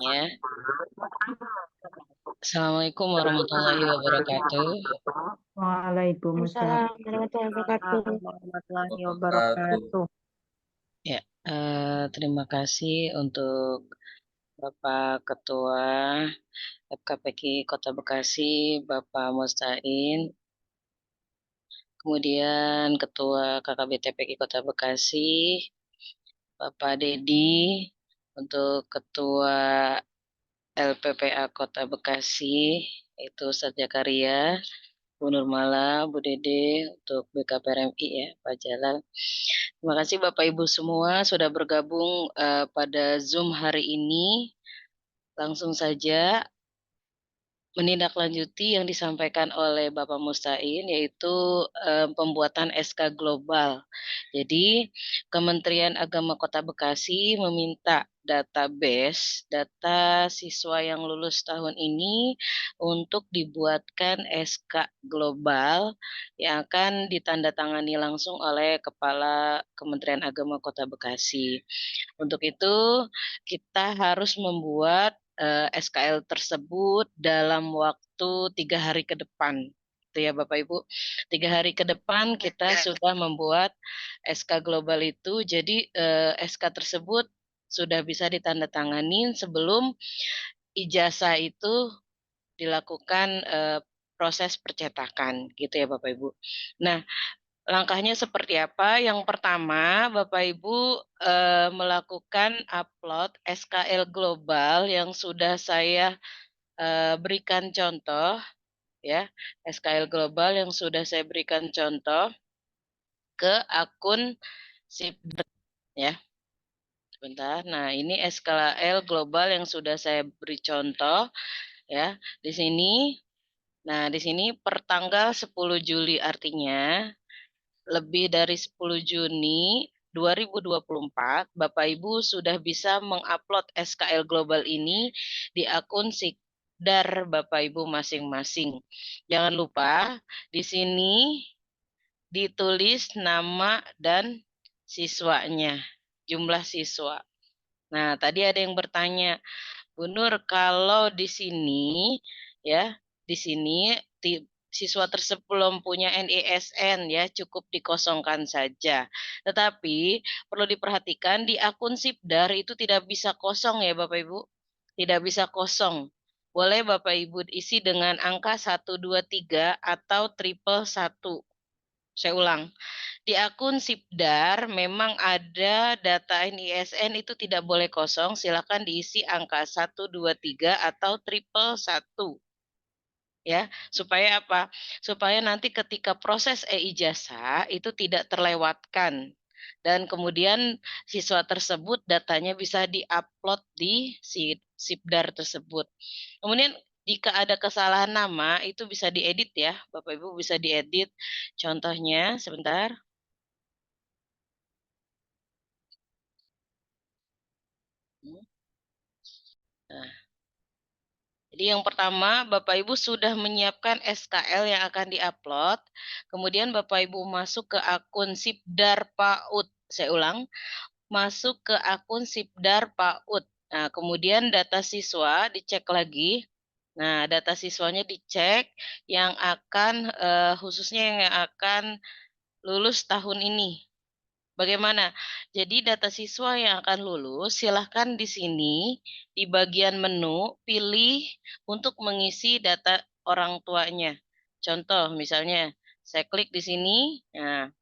Ya. Assalamualaikum warahmatullahi wabarakatuh. Waalaikumsalam Waalaikumsalam warahmatullahi wabarakatuh. warahmatullahi wabarakatuh. Ya, terima kasih untuk Bapak Ketua FKPK Kota Bekasi, Bapak Mustain, kemudian Ketua KKBTPK Kota Bekasi, Bapak Dedi, untuk Ketua LPPA Kota Bekasi, itu Satya Karya, Bu Nurmala, Bu Dede, untuk BKPRMI ya, Pak Jalal. Terima kasih Bapak Ibu semua sudah bergabung pada Zoom hari ini. Langsung saja menindaklanjuti yang disampaikan oleh Bapak Mustain, yaitu pembuatan SK Global. Jadi Kementerian Agama Kota Bekasi meminta database data siswa yang lulus tahun ini untuk dibuatkan SK Global yang akan ditandatangani langsung oleh Kepala Kementerian Agama Kota Bekasi. Untuk itu kita harus membuat SKL tersebut dalam waktu 3 hari ke depan. Itu ya Bapak Ibu. 3 hari ke depan kita sudah membuat SK global itu. Jadi SK tersebut sudah bisa ditandatangani sebelum ijazah itu dilakukan proses percetakan, gitu ya Bapak Ibu. Nah, langkahnya seperti apa? Yang pertama, Bapak Ibu melakukan upload SKL global yang sudah saya berikan contoh, ya, SKL global yang sudah saya berikan contoh ke akun SIPDAR, ya. Sebentar. Nah, ini SKL global yang sudah saya beri contoh, ya. Di sini, nah di sini per tanggal 10 Juli artinya lebih dari 10 Juni 2024, Bapak Ibu sudah bisa mengupload SKL Global ini di akun SIKDAR Bapak Ibu masing-masing. Jangan lupa di sini ditulis nama dan siswanya, jumlah siswa. Nah, tadi ada yang bertanya, Bu Nur, kalau di sini ya, di sini siswa tersebut belum punya NISN ya, cukup dikosongkan saja. Tetapi perlu diperhatikan di akun SIPDAR itu tidak bisa kosong ya Bapak Ibu. Tidak bisa kosong. Boleh Bapak Ibu isi dengan angka 123 atau triple 1. Saya ulang. Di akun SIPDAR memang ada data NISN itu tidak boleh kosong, silakan diisi angka 123 atau triple 1. Ya, supaya apa? Supaya nanti ketika proses e-ijazah itu tidak terlewatkan. Dan kemudian siswa tersebut datanya bisa diupload di SIPDAR tersebut. Kemudian jika ada kesalahan nama itu bisa diedit ya, Bapak Ibu bisa diedit. Contohnya sebentar. Nah, jadi yang pertama, Bapak Ibu sudah menyiapkan SKL yang akan diupload. Kemudian Bapak Ibu masuk ke akun SIPDAR PAUD. Saya ulang, masuk ke akun SIPDAR PAUD. Nah, kemudian data siswa dicek lagi. Nah, data siswanya dicek yang akan khususnya yang akan lulus tahun ini. Bagaimana? Jadi data siswa yang akan lulus, silahkan di sini di bagian menu pilih untuk mengisi data orang tuanya. Contoh misalnya saya klik di sini, nah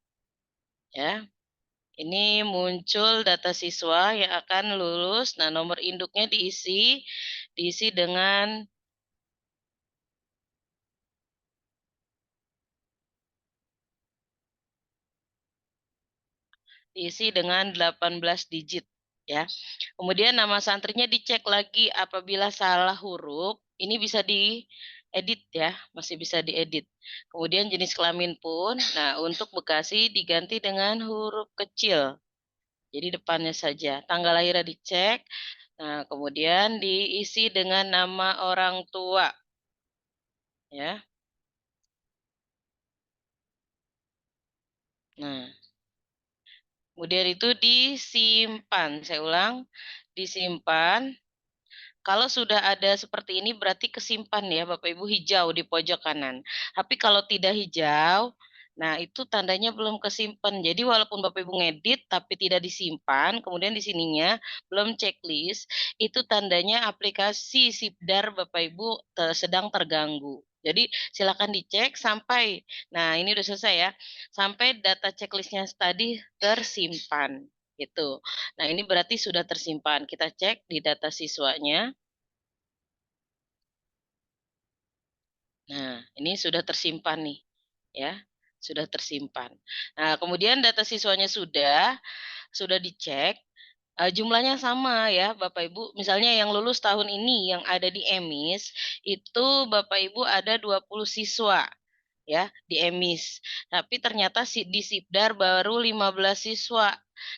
ya ini muncul data siswa yang akan lulus. Nah nomor induknya diisi dengan diisi dengan 18 digit ya. Kemudian nama santrinya dicek lagi apabila salah huruf, ini bisa diedit ya, masih bisa diedit. Kemudian jenis kelamin pun, nah untuk Bekasi diganti dengan huruf kecil. Jadi depannya saja. Tanggal lahirnya dicek. Nah, kemudian diisi dengan nama orang tua. Ya. Nah, kemudian itu disimpan. Saya ulang, disimpan. Kalau sudah ada seperti ini berarti kesimpan ya Bapak Ibu, hijau di pojok kanan. Tapi kalau tidak hijau, nah itu tandanya belum kesimpan. Jadi walaupun Bapak Ibu ngedit tapi tidak disimpan, kemudian di sininya belum checklist, itu tandanya aplikasi Sipdar Bapak Ibu sedang terganggu. Jadi silakan dicek sampai, nah ini udah selesai ya, sampai data checklistnya tadi tersimpan. Gitu. Nah, ini berarti sudah tersimpan. Kita cek di data siswanya. Nah, ini sudah tersimpan nih, ya. Sudah tersimpan. Nah, kemudian data siswanya sudah dicek, jumlahnya sama ya, Bapak Ibu. Misalnya yang lulus tahun ini yang ada di EMIS itu Bapak Ibu ada 20 siswa ya di EMIS. Tapi ternyata di Sipdar baru 15 siswa.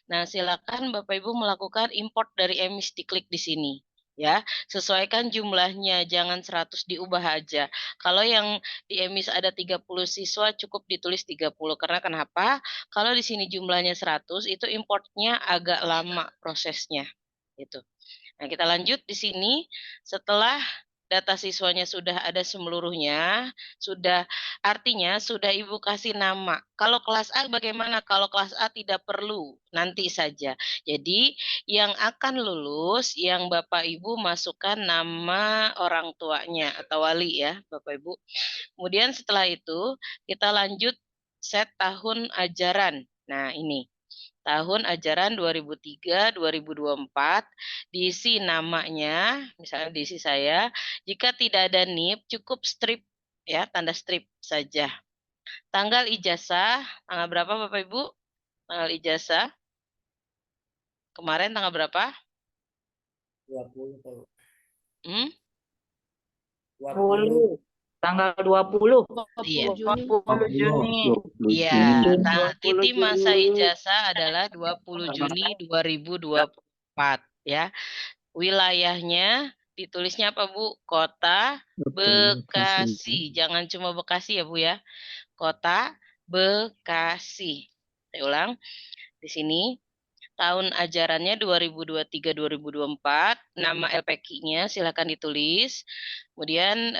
Nah, silakan Bapak Ibu melakukan import dari EMIS, diklik di sini. Ya, sesuaikan jumlahnya, jangan 100 diubah aja. Kalau yang di EMIS ada 30 siswa, cukup ditulis 30. Karena kenapa? Kalau di sini jumlahnya 100, itu importnya agak lama prosesnya. Gitu. Nah, kita lanjut di sini. Setelah data siswanya sudah ada seluruhnya, artinya sudah Ibu kasih nama. Kalau kelas A bagaimana? Kalau kelas A tidak perlu, nanti saja. Jadi, yang akan lulus, yang Bapak Ibu masukkan nama orang tuanya atau wali ya, Bapak Ibu. Kemudian setelah itu, kita lanjut set tahun ajaran. Nah, ini tahun ajaran 2003-2024, diisi namanya, misalnya diisi saya, jika tidak ada NIP, cukup strip, ya, tanda strip saja. Tanggal ijazah, tanggal berapa Bapak Ibu? Tanggal ijazah, kemarin tanggal berapa? 20. Hmm? 20. Tanggal 20. Iya. 20 Juni. Iya, 20 titi masa Juni. ijazah adalah 20 Juni 2024, ya. Wilayahnya ditulisnya apa Bu? Kota Bekasi. Jangan cuma Bekasi ya Bu ya. Kota Bekasi. Saya ulang. Di sini tahun ajarannya 2023-2024, nama LPK-nya silakan ditulis. Kemudian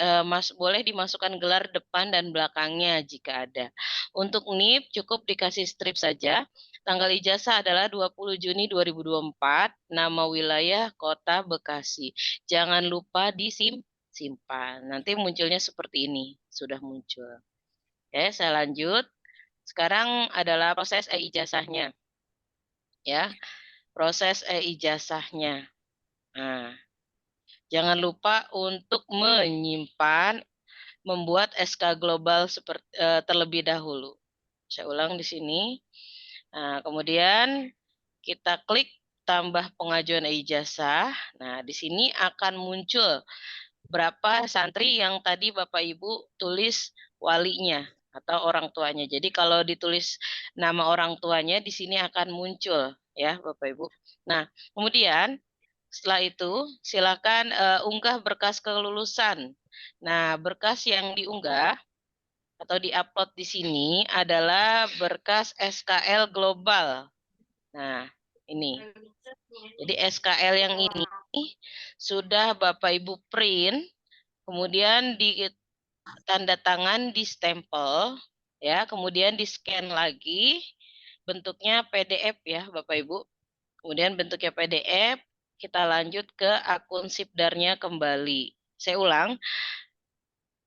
boleh dimasukkan gelar depan dan belakangnya jika ada. Untuk NIP cukup dikasih strip saja. Tanggal ijazah adalah 20 Juni 2024, nama wilayah Kota Bekasi. Jangan lupa disimpan. Nanti munculnya seperti ini, sudah muncul. Oke, saya lanjut. Sekarang adalah proses e-ijazahnya. Ya, proses e-ijazahnya. Nah, jangan lupa untuk menyimpan, membuat SK global terlebih dahulu. Saya ulang di sini. Nah, kemudian kita klik tambah pengajuan ijazah. Nah, di sini akan muncul berapa santri yang tadi Bapak Ibu tulis walinya atau orang tuanya. Jadi kalau ditulis nama orang tuanya di sini akan muncul ya Bapak Ibu. Nah, kemudian setelah itu silakan unggah berkas kelulusan. Nah, berkas yang diunggah atau diupload di sini adalah berkas SKL global. Nah, ini. Jadi SKL yang ini sudah Bapak Ibu print, kemudian di tanda tangan, di stempel, ya, kemudian di scan lagi, bentuknya PDF ya Bapak Ibu. Kemudian bentuknya PDF, kita lanjut ke akun Sipdarnya kembali. Saya ulang,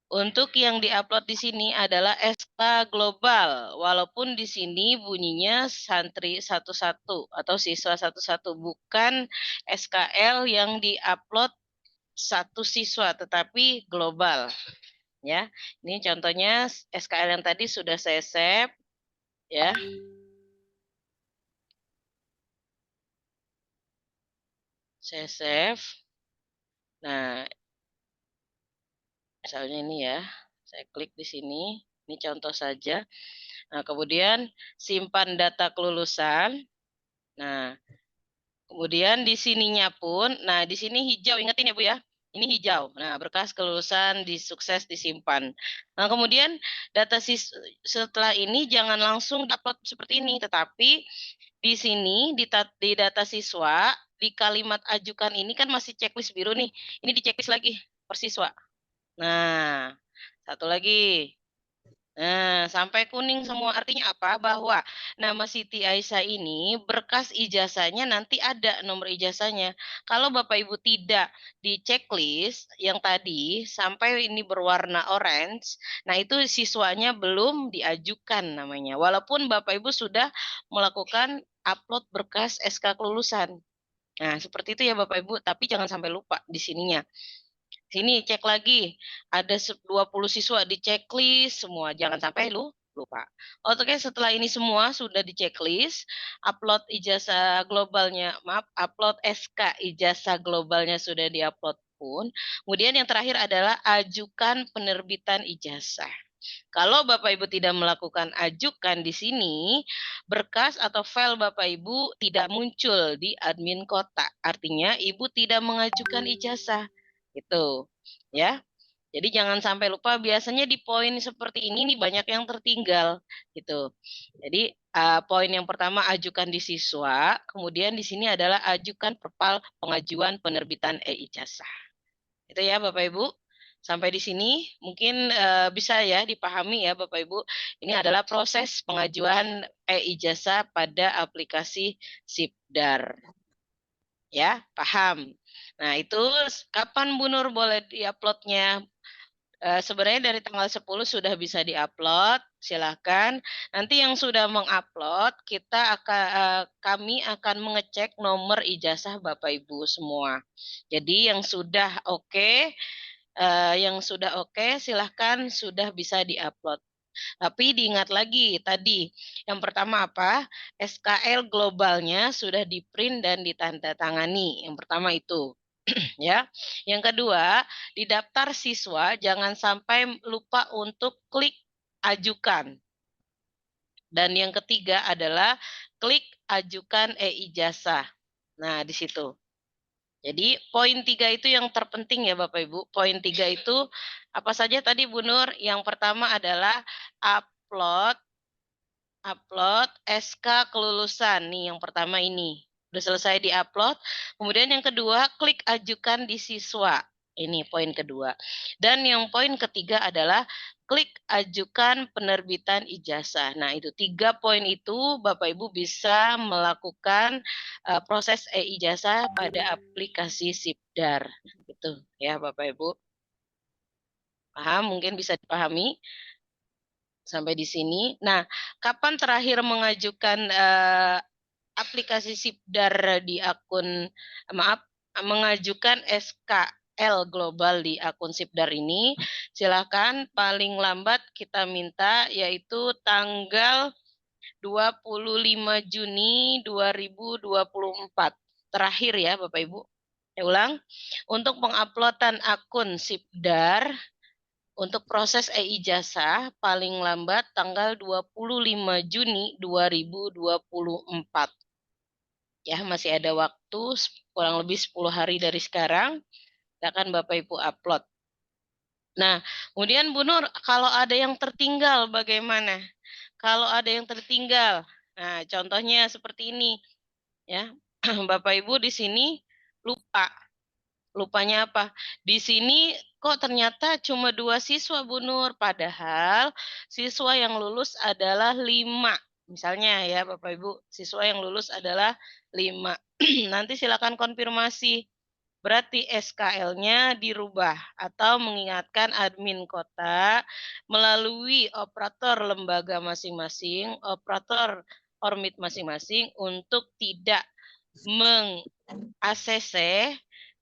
untuk yang diupload di sini adalah SK global, walaupun di sini bunyinya santri 11 atau siswa 11, bukan SKL yang diupload satu siswa, tetapi global. Ya, ini contohnya SKL yang tadi sudah saya save, ya. Saya save. Nah, misalnya ini ya, saya klik di sini. Ini contoh saja. Nah, kemudian simpan data kelulusan. Nah, kemudian di sininya pun, nah di sini hijau, ingetin ya Bu ya. Ini hijau. Nah, berkas kelulusan sukses disimpan. Nah, kemudian data setelah ini jangan langsung dapat seperti ini, tetapi di sini di data siswa di kalimat ajukan ini kan masih checklist biru nih. Ini di checklist lagi per siswa. Nah, satu lagi. Nah, sampai kuning semua artinya apa? Bahwa nama Siti Aisyah ini berkas ijazahnya nanti ada nomor ijazahnya. Kalau Bapak Ibu tidak di checklist yang tadi sampai ini berwarna orange, nah itu siswanya belum diajukan namanya. Walaupun Bapak Ibu sudah melakukan upload berkas SK kelulusan. Nah, seperti itu ya Bapak Ibu, tapi jangan sampai lupa di sininya. Sini cek lagi, ada 20 siswa di checklist semua, jangan sampai lupa. Oke, setelah ini semua sudah di checklist, upload ijazah globalnya, maaf, upload SK ijazah globalnya sudah diupload pun. Kemudian yang terakhir adalah ajukan penerbitan ijazah. Kalau Bapak Ibu tidak melakukan ajukan di sini, berkas atau file Bapak Ibu tidak muncul di admin kotak. Artinya Ibu tidak mengajukan ijazah. Gitu. Ya. Jadi jangan sampai lupa, biasanya di poin seperti ini nih banyak yang tertinggal gitu. Jadi poin yang pertama ajukan di siswa, kemudian di sini adalah ajukan perpal pengajuan penerbitan e-ijazah. Itu ya Bapak Ibu. Sampai di sini mungkin bisa ya dipahami ya Bapak Ibu. Ini adalah proses pengajuan e-ijazah pada aplikasi Sipdar. Ya, paham. Nah, itu kapan Bu Nur boleh diuploadnya? Sebenarnya dari tanggal 10 sudah bisa diupload, silahkan. Nanti yang sudah mengupload, kami akan mengecek nomor ijazah Bapak Ibu semua. Jadi yang sudah oke, silahkan sudah bisa diupload. Tapi diingat lagi tadi, yang pertama apa? SKL globalnya sudah di-print dan ditandatangani. Yang pertama itu. Ya. Yang kedua, di daftar siswa jangan sampai lupa untuk klik ajukan. Dan yang ketiga adalah klik ajukan e-ijazah. Nah, di situ. Jadi poin 3 itu yang terpenting ya Bapak Ibu. Poin 3 itu apa saja tadi Bu Nur? Yang pertama adalah upload upload SK kelulusan. Nih yang pertama ini. Udah selesai di-upload. Kemudian yang kedua, klik ajukan di siswa. Ini poin kedua. Dan yang poin ketiga adalah klik ajukan penerbitan ijazah. Nah, itu 3 poin itu Bapak Ibu bisa melakukan proses e-ijazah pada aplikasi Sipdar. Itu ya Bapak Ibu. Paham? Mungkin bisa dipahami sampai di sini. Nah, kapan terakhir mengajukan aplikasi Sipdar di akun, maaf, mengajukan SKL global di akun Sipdar ini, silakan paling lambat kita minta yaitu tanggal 25 Juni 2024. Terakhir ya Bapak Ibu. Saya ulang, untuk penguploadan akun Sipdar untuk proses e-ijazah paling lambat tanggal 25 Juni 2024. Ya, masih ada waktu kurang lebih 10 hari dari sekarang. Silakan Bapak Ibu upload. Nah, kemudian Bu Nur, kalau ada yang tertinggal bagaimana? Kalau ada yang tertinggal, nah contohnya seperti ini, ya. Bapak Ibu di sini lupa. Lupanya apa? Di sini kok ternyata cuma 2 siswa Bu Nur, padahal siswa yang lulus adalah 5. Misalnya ya Bapak Ibu, siswa yang lulus adalah 5. Nanti silakan konfirmasi. Berarti SKL-nya dirubah atau mengingatkan admin kota melalui operator lembaga masing-masing, operator ormit masing-masing untuk tidak meng-ACC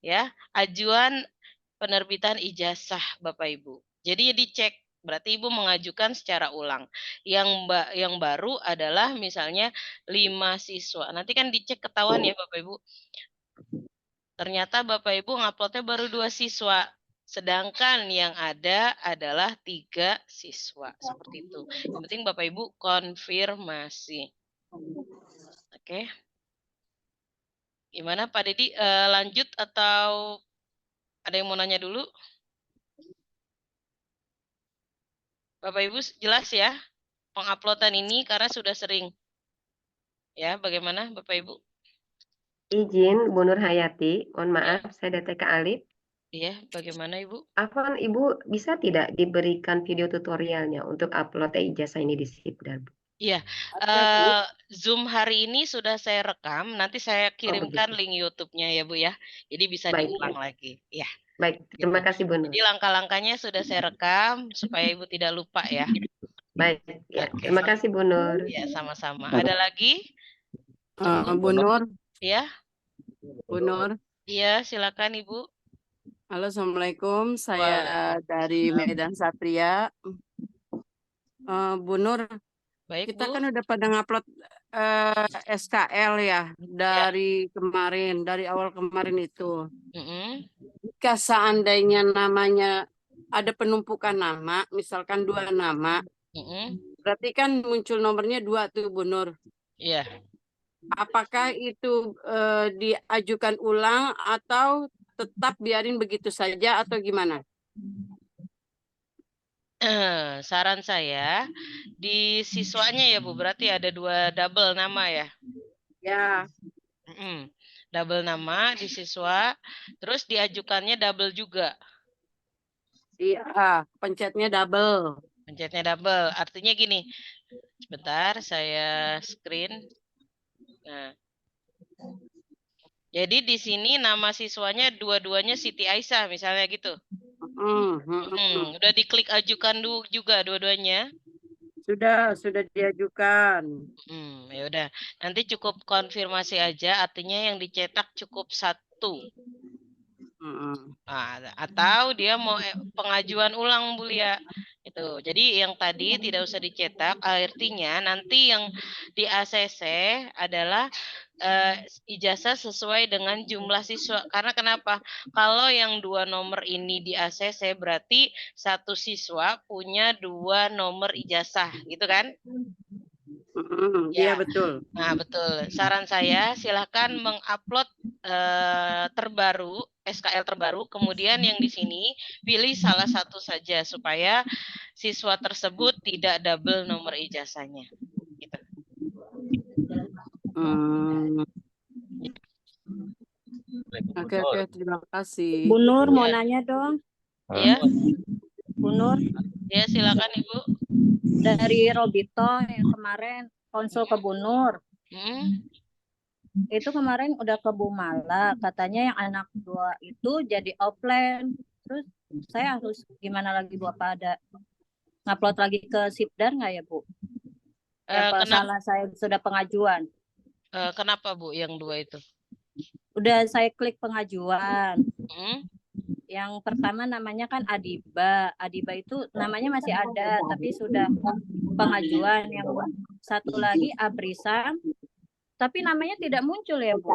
ya, ajuan penerbitan ijazah Bapak Ibu. Jadi dicek, berarti Ibu mengajukan secara ulang. Yang baru adalah misalnya 5 siswa. Nanti kan dicek ketahuan ya Bapak Ibu. Ternyata Bapak Ibu nguploadnya baru 2 siswa. Sedangkan yang ada adalah 3 siswa. Seperti itu. Yang penting Bapak Ibu konfirmasi. Oke. Gimana Pak Dedi? Lanjut atau ada yang mau nanya dulu? Bapak Ibu jelas ya penguploadan ini karena sudah sering. Ya, bagaimana Bapak Ibu? Izin, Bu Nur Hayati, mohon Ya, maaf, saya DTK Alif. iya, bagaimana Ibu? Afwan, Ibu bisa tidak diberikan video tutorialnya untuk upload ijazah ini di Sipdar, Bu? Iya, Ada, Bu. Zoom hari ini sudah saya rekam, nanti saya Oh, kirimkan begitu. link YouTube-nya ya Bu ya. Jadi bisa Baik, diulang baik. lagi. Ya, Baik, gitu. terima kasih, Bu Jadi Nur. langkah-langkahnya sudah saya rekam supaya Ibu tidak lupa ya. Baik, ya. Oke. Terima kasih, Bu Nur. Ya, sama-sama. Ada lagi? Bu Nur, Ya, Bu Nur. iya, silakan Ibu. Halo, Assalamualaikum. Saya Waalaikumsalam. dari Medan Satria. Bu Nur, Baik, kita Bu. kan udah pada ngupload SKL ya Ya. dari kemarin, dari awal kemarin itu. Mm-mm. Jika seandainya namanya ada penumpukan nama, misalkan 2 nama, Mm-mm. berarti kan muncul nomornya 2 tuh, Bu Nur. Iya. Apakah itu diajukan ulang atau tetap biarin begitu saja atau gimana? Saran saya di siswanya ya Bu, berarti ada 2 double nama ya. Ya, Mm-mm. Double nama di siswa, terus diajukannya double juga. iya, pencetnya double. Pencetnya double. Artinya gini, sebentar saya screen. Nah, jadi di sini nama siswanya dua-duanya Siti Aisyah misalnya gitu. Udah diklik ajukan juga dua-duanya. Sudah diajukan. Ya udah. Nanti cukup konfirmasi aja, artinya yang dicetak cukup 1. Atau dia mau pengajuan ulang Bu Lia. Itu. Jadi yang tadi tidak usah dicetak, artinya nanti yang di ACC adalah ijazah sesuai dengan jumlah siswa. Karena kenapa? Kalau yang 2 nomor ini di ACC berarti satu siswa punya 2 nomor ijazah, gitu kan? Iya Ya. betul. Nah, betul. Saran saya silahkan mengupload terbaru, SKL terbaru, kemudian yang di sini pilih salah satu saja supaya siswa tersebut tidak double nomor ijazahnya. Gitu. Oke, terima kasih. Bu Nur mau Ya. nanya dong. Ya, Bu Nur, ya silakan Ibu. dari Robito yang kemarin konsul ke Bu Nur, itu kemarin udah ke Bu Mala, katanya yang anak 2 itu jadi offline. Terus saya harus gimana lagi Bu? Apa ada ngupload lagi ke Sipdar nggak ya Bu? Apa salah saya sudah pengajuan? Kenapa Bu yang 2 itu? Udah saya klik pengajuan. Yang pertama namanya kan Adiba. Adiba itu namanya masih ada, tapi sudah pengajuan. Yang satu lagi Abrisan, tapi namanya tidak muncul ya Bu?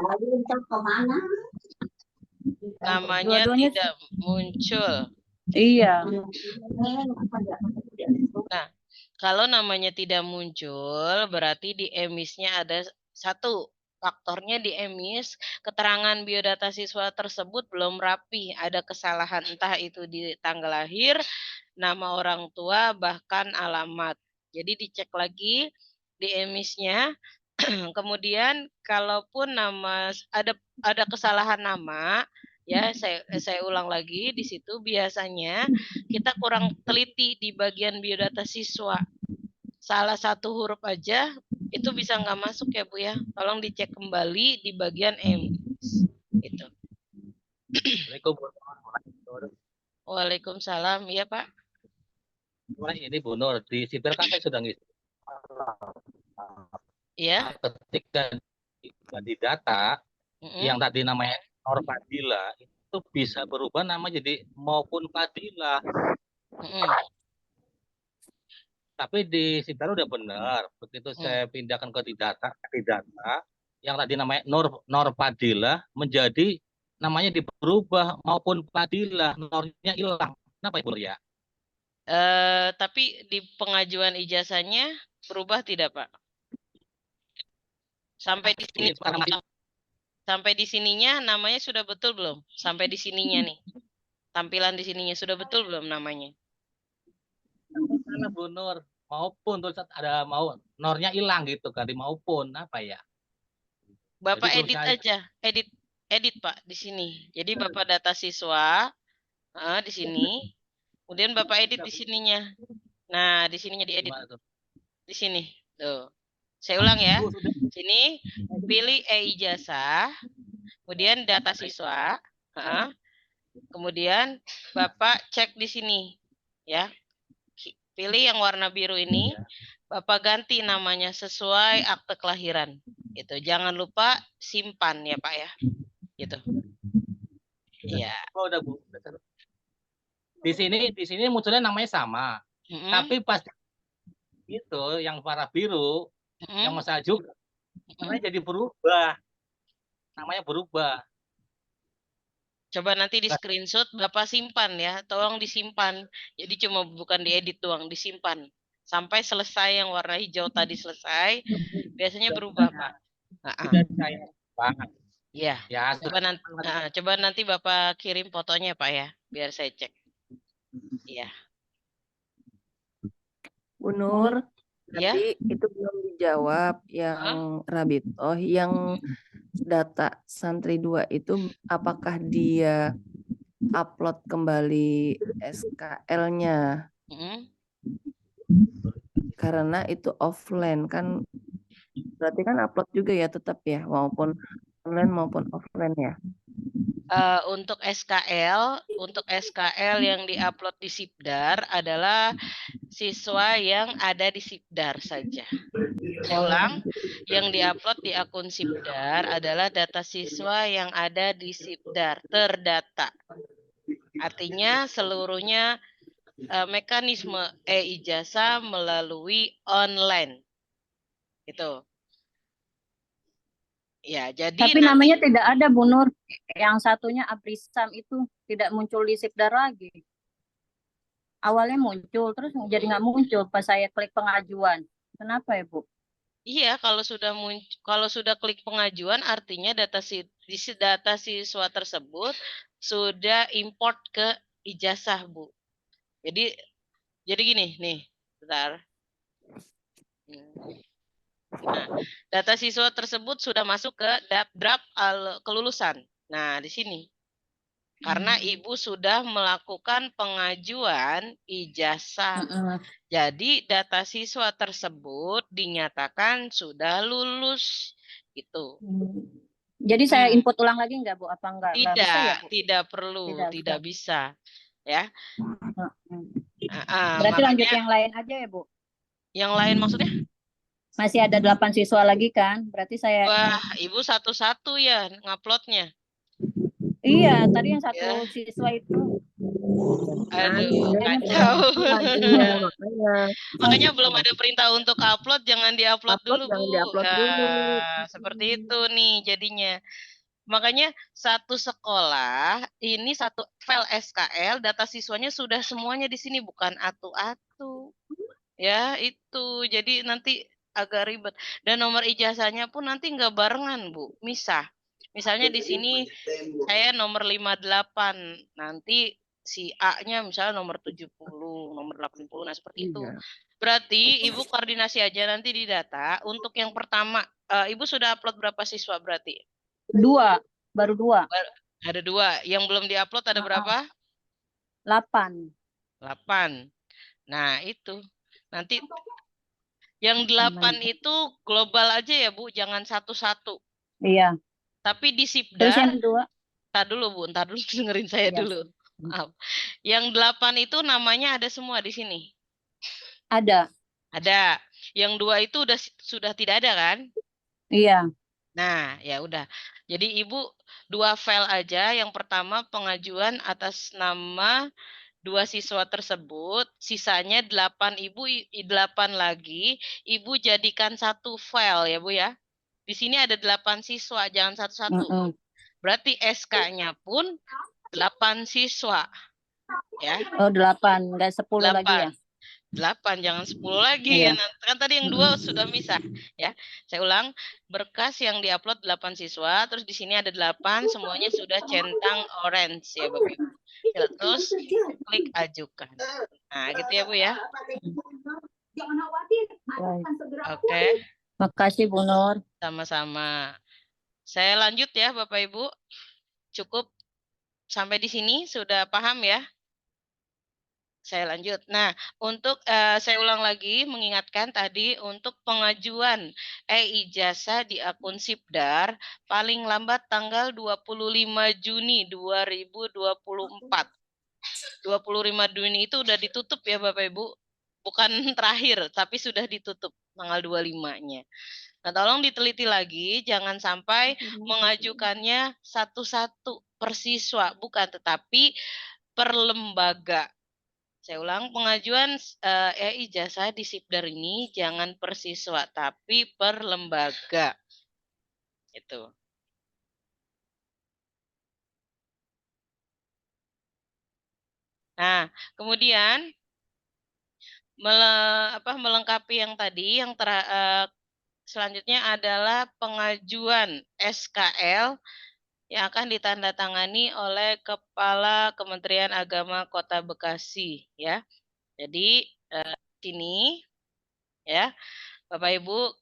Namanya tidak muncul. Iya. Nah, kalau namanya tidak muncul, berarti di emisnya ada 1. Faktornya di emis, keterangan biodata siswa tersebut belum rapi, ada kesalahan entah itu di tanggal lahir, nama orang tua, bahkan alamat. Jadi dicek lagi di emisnya. Kemudian kalaupun nama ada kesalahan nama, ya saya ulang lagi di situ biasanya kita kurang teliti di bagian biodata siswa. Salah satu huruf aja itu bisa nggak masuk ya Bu ya. Tolong dicek kembali di bagian emis. Itu. Waalaikumsalam, ya Pak. Ini Bu Nur, di Sipil kan saya sudah ngisi. Iya. Ketika di data yang tadi namanya Nur Fadila itu bisa berubah nama jadi maupun Fadila. Tapi di Sipil udah benar. Begitu saya pindahkan ke data yang tadi namanya Nur Fadila menjadi namanya diberubah maupun Fadila, Nornya hilang. Kenapa Ibu ya? Tapi di pengajuan ijazahnya berubah tidak Pak? Sampai di sini. Sampai di sininya namanya sudah betul belum? Sampai di sininya nih. Tampilan di sininya sudah betul belum namanya? Karena Bu Nur maupun terus ada mau Nornya hilang gitu kan, di maupun apa ya? Bapak Jadi belum edit saya aja, edit Pak di sini. Jadi Bapak data siswa di sini, kemudian Bapak edit di sininya. Nah, di sininya diedit gimana tuh? di sini. Tuh. Saya ulang ya. Bu, sudah. Sini pilih e-ijazah, kemudian data siswa. Kemudian Bapak cek di sini ya. Pilih yang warna biru ini. Bapak ganti namanya sesuai akte kelahiran. Gitu. Jangan lupa simpan ya Pak ya. Gitu. Iya. Oh, udah Bu. Di sini munculnya namanya sama. Tapi pas itu yang warna biru, yang masalah juga, namanya jadi berubah. Namanya berubah. Coba nanti di screenshot Bapak simpan ya. Tolong disimpan. Jadi cuma bukan diedit doang, disimpan. Sampai selesai yang warna hijau tadi selesai, biasanya berubah Pak. Sudah saya banget. Iya. Ya, Coba nanti Bapak kirim fotonya Pak ya, biar saya cek. Iya. Bu Nur, Ya. tapi itu belum dijawab yang Rabitoh, yang data santri 2 itu apakah dia upload kembali SKL-nya? Karena itu offline kan, berarti kan upload juga ya tetap ya, maupun online maupun offline ya. Untuk SKL yang diupload di Sipdar adalah siswa yang ada di Sipdar saja. Saya ulang, yang diupload di akun Sipdar adalah data siswa yang ada di Sipdar, terdata. Artinya seluruhnya mekanisme e-ijazah melalui online. Gitu. Ya, jadi Tapi namanya tidak ada Bu Nur. Yang satunya Abrisam itu tidak muncul di Sipdar lagi. Awalnya muncul, terus jadi nggak muncul pas saya klik pengajuan. Kenapa ya Bu? Iya, kalau sudah klik pengajuan, artinya data siswa tersebut sudah import ke ijazah Bu. Jadi gini nih, bentar. Nah, data siswa tersebut sudah masuk ke draft kelulusan. Nah, di sini. Karena Ibu sudah melakukan pengajuan ijazah. Jadi data siswa tersebut dinyatakan sudah lulus. Gitu. Jadi saya input ulang lagi nggak Bu? Apa nggak bisa ya Bu? Tidak perlu, tidak bisa. Ya. Berarti lanjut yang lain aja ya Bu? Yang lain maksudnya? Masih ada 8 siswa lagi kan? Berarti saya... Wah, Ibu satu-satu ya nguploadnya. Iya, tadi yang satu siswa itu. Aduh, kacau. Makanya belum ada perintah untuk upload, jangan diupload dulu Bu. Seperti itu nih jadinya. Makanya satu sekolah, ini satu file SKL, data siswanya sudah semuanya di sini, bukan atu-atu. Ya, itu. Jadi nanti agak ribet. Dan nomor ijazahnya pun nanti nggak barengan, Bu. Misah. Misalnya di sini saya nomor 58, nanti si A-nya misalnya nomor 70, nomor 80, nah seperti itu. Berarti Ibu koordinasi aja nanti di data. Untuk yang pertama, Ibu sudah upload berapa siswa berarti? 2, baru 2. Ada 2. Yang belum diupload ada berapa? 8. Nah, itu. Nanti yang 8 itu global aja ya Bu, jangan satu-satu. Iya. Tapi di Sipdar. Terus yang 2? Ntar dulu Bu, dengerin saya dulu. Maaf. Yang 8 itu namanya ada semua di sini. Ada. Yang 2 itu sudah tidak ada kan? Iya. Nah, ya udah. Jadi Ibu 2 file aja. Yang pertama pengajuan atas nama 2 siswa tersebut, sisanya 8 lagi, Ibu jadikan satu file ya Bu ya. Di sini ada 8 siswa, jangan satu-satu. Berarti SK-nya pun 8 siswa. Ya. Oh, 8, enggak 10 lagi ya. 8, jangan 10 lagi. Iya. Kan tadi yang 2 sudah misah ya. Saya ulang, berkas yang diupload 8 siswa, terus di sini ada 8, semuanya sudah centang orange ya Bapak Ibu. Terus klik ajukan. Nah, gitu ya Bu ya. Oke. Makasih Bu Nur. Sama-sama. Saya lanjut ya Bapak Ibu. Cukup sampai di sini sudah paham ya? Saya lanjut. Nah, untuk saya ulang lagi mengingatkan tadi untuk pengajuan e-ijazah di akun Sipdar paling lambat tanggal 25 Juni 2024. 25 Juni itu udah ditutup ya Bapak Ibu. Bukan terakhir, tapi sudah ditutup tanggal 25-nya. Nah, tolong diteliti lagi, jangan sampai mengajukannya satu-satu per siswa, bukan, tetapi per lembaga. Saya ulang, pengajuan e-ijazah di Sipdar ini jangan per siswa, tapi per lembaga. Itu. Nah, kemudian melengkapi yang tadi, yang selanjutnya adalah pengajuan SKL yang akan ditandatangani oleh Kepala Kementerian Agama Kota Bekasi, ya. Jadi sini, ya, Bapak Ibu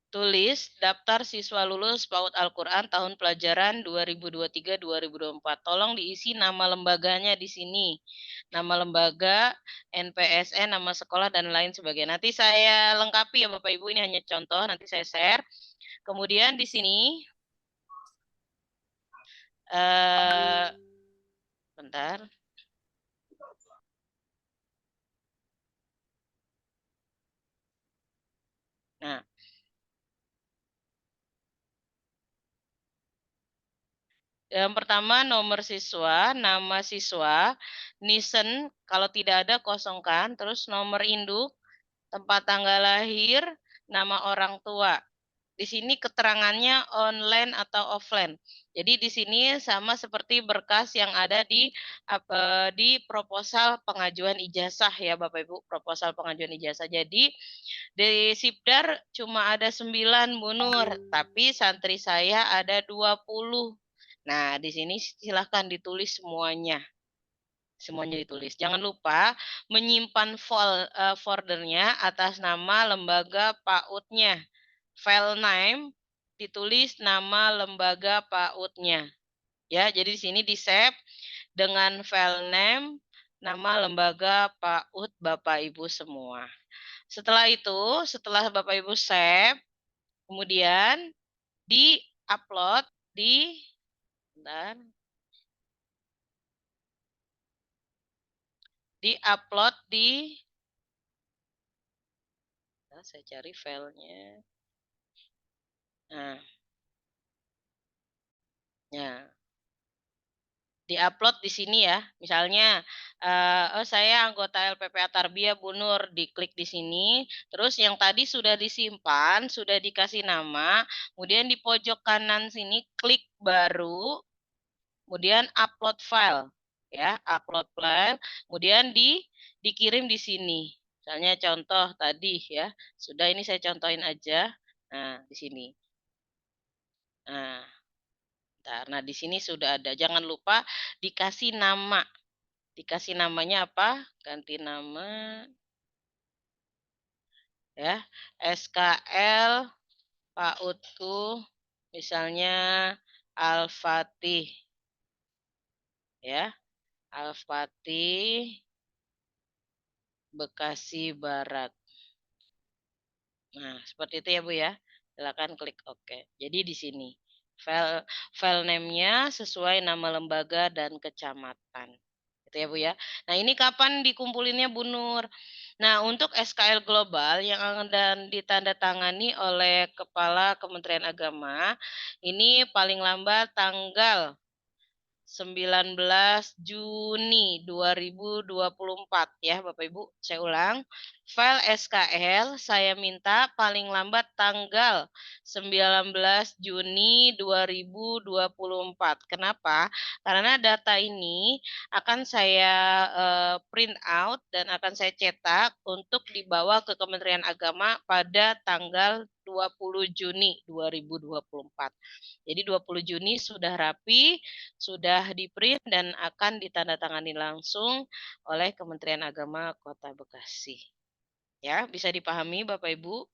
tulis daftar siswa lulus PAUD Al-Quran tahun pelajaran 2023-2024. Tolong diisi nama lembaganya di sini. Nama lembaga, NPSN, nama sekolah, dan lain sebagainya. Nanti saya lengkapi ya Bapak Ibu, ini hanya contoh, nanti saya share. Kemudian di sini, bentar. Nah, yang pertama nomor siswa, nama siswa, nisen, kalau tidak ada kosongkan, terus nomor induk, tempat tanggal lahir, nama orang tua. Di sini keterangannya online atau offline. Jadi di sini sama seperti berkas yang ada di proposal pengajuan ijazah ya Bapak Ibu, proposal pengajuan ijazah. Jadi di Sipdar cuma ada 9 Bu Nur, tapi santri saya ada 20. Nah, di sini silahkan ditulis semuanya. Semuanya ditulis. Jangan lupa menyimpan foldernya atas nama lembaga PAUD-nya. File name ditulis nama lembaga PAUD-nya. Ya, jadi di sini di-save dengan file name nama lembaga PAUD Bapak Ibu semua. Setelah itu, setelah Bapak Ibu save, kemudian di-upload saya cari filenya. Nah, ya. Di-upload di sini ya. Misalnya, saya anggota LPPA Tarbiyah Bu Nur, diklik di sini. Terus yang tadi sudah disimpan, sudah dikasih nama. Kemudian di pojok kanan sini, klik baru. Kemudian upload file. Ya, upload file. Kemudian dikirim di sini. Misalnya contoh tadi ya. Sudah, ini saya contohin aja. Nah, di sini. Nah, di sini sudah ada. Jangan lupa dikasih nama. Dikasih namanya apa? Ganti nama. Ya, SKL PAUDku misalnya Al-Fatih. Ya, Al-Fatih Bekasi Barat. Nah, seperti itu ya Bu ya. Silakan klik OK. Jadi di sini file name-nya sesuai nama lembaga dan kecamatan. Gitu ya Bu ya. Nah, ini kapan dikumpulinnya Bu Nur? Nah, untuk SKL global yang akan ditandatangani oleh Kepala Kementerian Agama, ini paling lambat tanggal 19 Juni 2024 ya Bapak Ibu. Saya ulang, file SKL saya minta paling lambat tanggal 19 Juni 2024. Kenapa? Karena data ini akan saya print out dan akan saya cetak untuk dibawa ke Kementerian Agama pada tanggal 20 Juni 2024. Jadi 20 Juni sudah rapi, sudah di-print dan akan ditandatangani langsung oleh Kementerian Agama Kota Bekasi. Ya, bisa dipahami Bapak Ibu?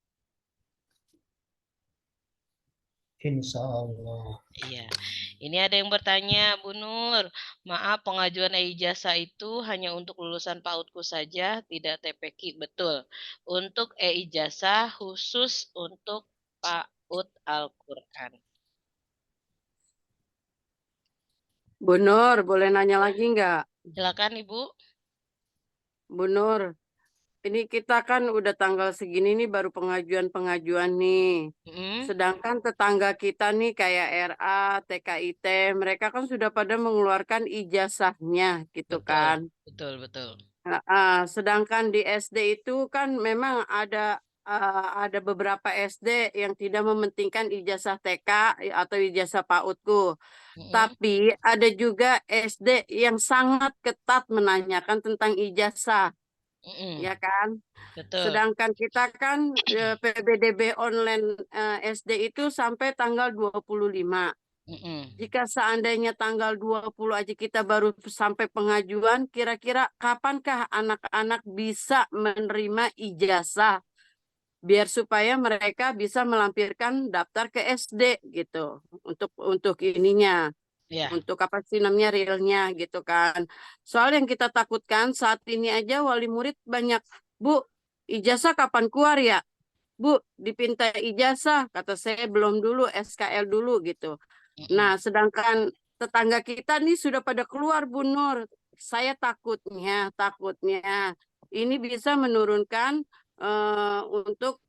Insya Allah. Iya, ini ada yang bertanya, Bu Nur, maaf pengajuan e-ijazah itu hanya untuk lulusan PAUD-ku saja, tidak TPQ, betul. Untuk e-ijazah khusus untuk PAUD Al-Quran. Bu Nur, boleh nanya lagi nggak? Silakan Ibu. Bu Nur, ini kita kan udah tanggal segini nih baru pengajuan-pengajuan nih. Sedangkan tetangga kita nih kayak RA, TKIT, mereka kan sudah pada mengeluarkan ijazahnya gitu kan. Betul, betul. Sedangkan di SD itu kan memang ada beberapa SD yang tidak mementingkan ijazah TK atau ijazah PAUD-ku. Tapi ada juga SD yang sangat ketat menanyakan tentang ijazah. Ya kan? Betul. Sedangkan kita kan PBDB online SD itu sampai tanggal 25. Jika seandainya tanggal 20 aja kita baru sampai pengajuan, kira-kira kapankah anak-anak bisa menerima ijazah? Biar supaya mereka bisa melampirkan daftar ke SD gitu. Untuk ininya. Untuk apa sih namanya realnya gitu kan. Soal yang kita takutkan saat ini aja wali murid banyak, Bu, ijazah kapan keluar ya? Bu, dipinta ijazah, kata saya belum dulu, SKL dulu gitu. Nah, sedangkan tetangga kita nih sudah pada keluar, Bu Nur. Saya takutnya ini bisa menurunkan untuk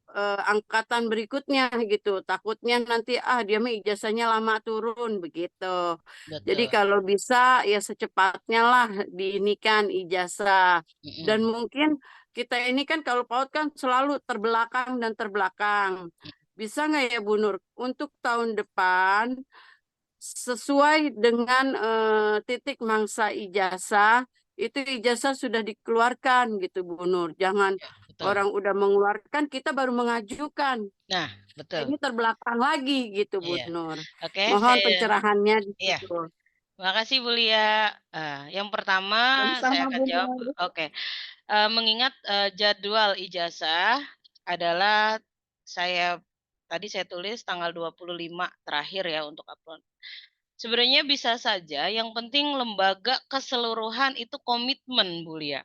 angkatan berikutnya gitu. Takutnya nanti dia mah ijazahnya lama turun begitu. Jadi kalau bisa ya secepatnya lah diinikan ijazah. Dan mungkin kita ini kan kalau PAUD kan selalu terbelakang dan terbelakang. Bisa nggak ya Bu Nur untuk tahun depan sesuai dengan titik mangsa ijazah itu ijazah sudah dikeluarkan gitu Bu Nur. Jangan orang udah mengeluarkan kita baru mengajukan. Nah, betul. Ini terbelakang lagi gitu Bu Nur. Oke, Mohon pencerahannya di Iya. situ. Terima kasih Bu Lia. Yang pertama saya akan jawab. Oke. Mengingat jadwal ijazah adalah tadi saya tulis tanggal 25 terakhir ya untuk upload. Sebenarnya bisa saja, yang penting lembaga keseluruhan itu komitmen, Bu Lia.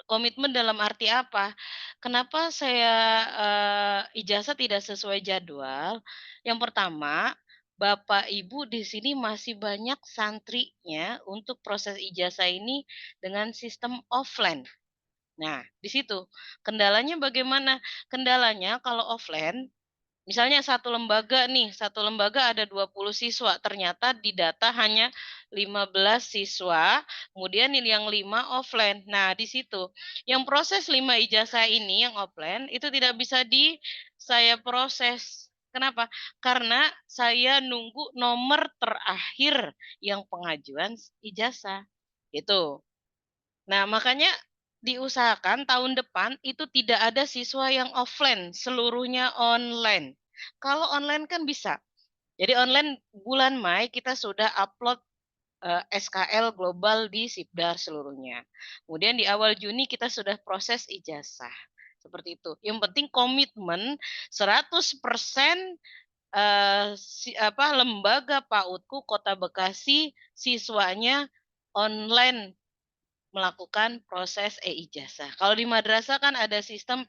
Komitmen dalam arti apa? Kenapa saya ijazah tidak sesuai jadwal? Yang pertama, Bapak Ibu di sini masih banyak santrinya untuk proses ijazah ini dengan sistem offline. Nah, di situ kendalanya bagaimana? Kendalanya kalau offline, misalnya satu lembaga ada 20 siswa, ternyata di data hanya 15 siswa, kemudian yang 5 offline. Nah, di situ yang proses 5 ijazah ini yang offline itu tidak bisa saya proses. Kenapa? Karena saya nunggu nomor terakhir yang pengajuan ijazah. Itu. Nah, makanya diusahakan tahun depan itu tidak ada siswa yang offline, seluruhnya online. Kalau online kan bisa. Jadi online bulan Mei kita sudah upload SKL global di Sibdar seluruhnya. Kemudian di awal Juni kita sudah proses ijazah. Seperti itu. Yang penting komitmen 100% lembaga PAUD-ku Kota Bekasi siswanya online melakukan proses e-ijazah. Kalau di madrasah kan ada sistem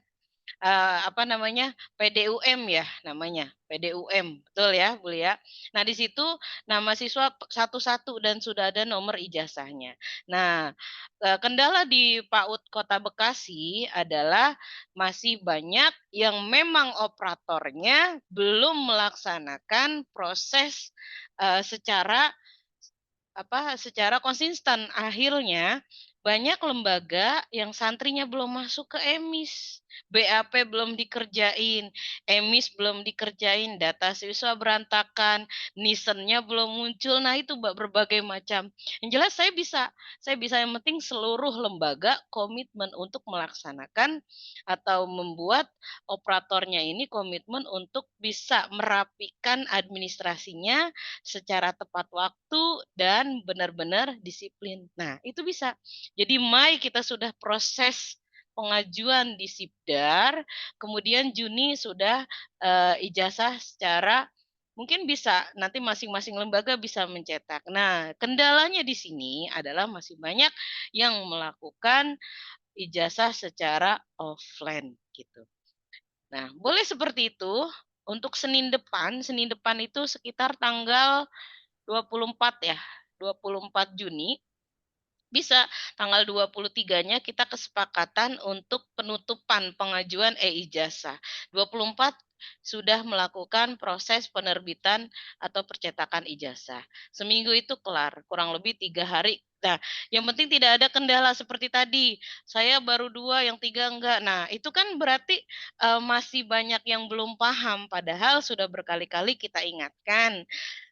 PDUM ya namanya, PDUM, betul ya Bu Lia. Nah di situ nama siswa satu-satu dan sudah ada nomor ijazahnya. Nah kendala di PAUD Kota Bekasi adalah masih banyak yang memang operatornya belum melaksanakan proses secara konsisten. Akhirnya banyak lembaga yang santrinya belum masuk ke EMIS, BAP belum dikerjain, EMIS belum dikerjain, data siswa berantakan, nisennya belum muncul. Nah itu berbagai macam. Yang jelas saya bisa yang penting seluruh lembaga komitmen untuk melaksanakan atau membuat operatornya ini komitmen untuk bisa merapikan administrasinya secara tepat waktu dan benar-benar disiplin. Nah, itu bisa. Jadi Mei kita sudah proses pengajuan di Sibdar, kemudian Juni sudah ijazah secara Mungkin bisa nanti masing-masing lembaga bisa mencetak. Nah, kendalanya di sini adalah masih banyak yang melakukan ijazah secara offline gitu. Nah, boleh seperti itu. Untuk Senin depan itu sekitar tanggal 24 ya, 24 Juni. Bisa tanggal 23-nya kita kesepakatan untuk penutupan pengajuan e-ijazah. 24 sudah melakukan proses penerbitan atau percetakan ijazah. Seminggu itu kelar, kurang lebih 3 hari. Nah, yang penting tidak ada kendala seperti tadi. Saya baru 2, yang 3 enggak. Nah, itu kan berarti masih banyak yang belum paham. Padahal sudah berkali-kali kita ingatkan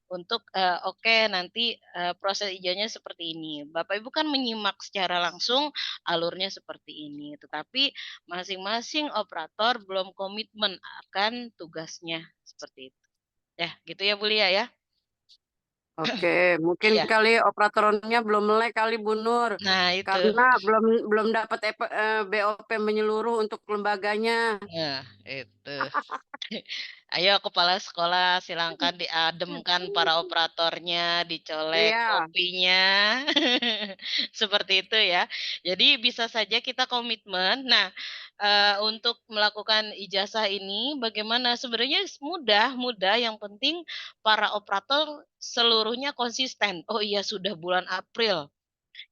untuk oke nanti proses ijazahnya seperti ini. Bapak Ibu kan menyimak secara langsung alurnya seperti ini, tetapi masing-masing operator belum komitmen akan tugasnya seperti itu. Ya, gitu ya Bu Lia ya. Oke, mungkin Ya. kali operatornya belum melek kali Bu Nur. Nah, itu. Karena belum dapat BOP menyeluruh untuk lembaganya. Nah, itu. Ayo kepala sekolah silangkan diademkan para operatornya, dicolek Iya. kopinya. Seperti itu ya. Jadi bisa saja kita komitmen. Nah, untuk melakukan ijazah ini bagaimana? Sebenarnya mudah, yang penting para operator seluruhnya konsisten. Oh iya sudah bulan April.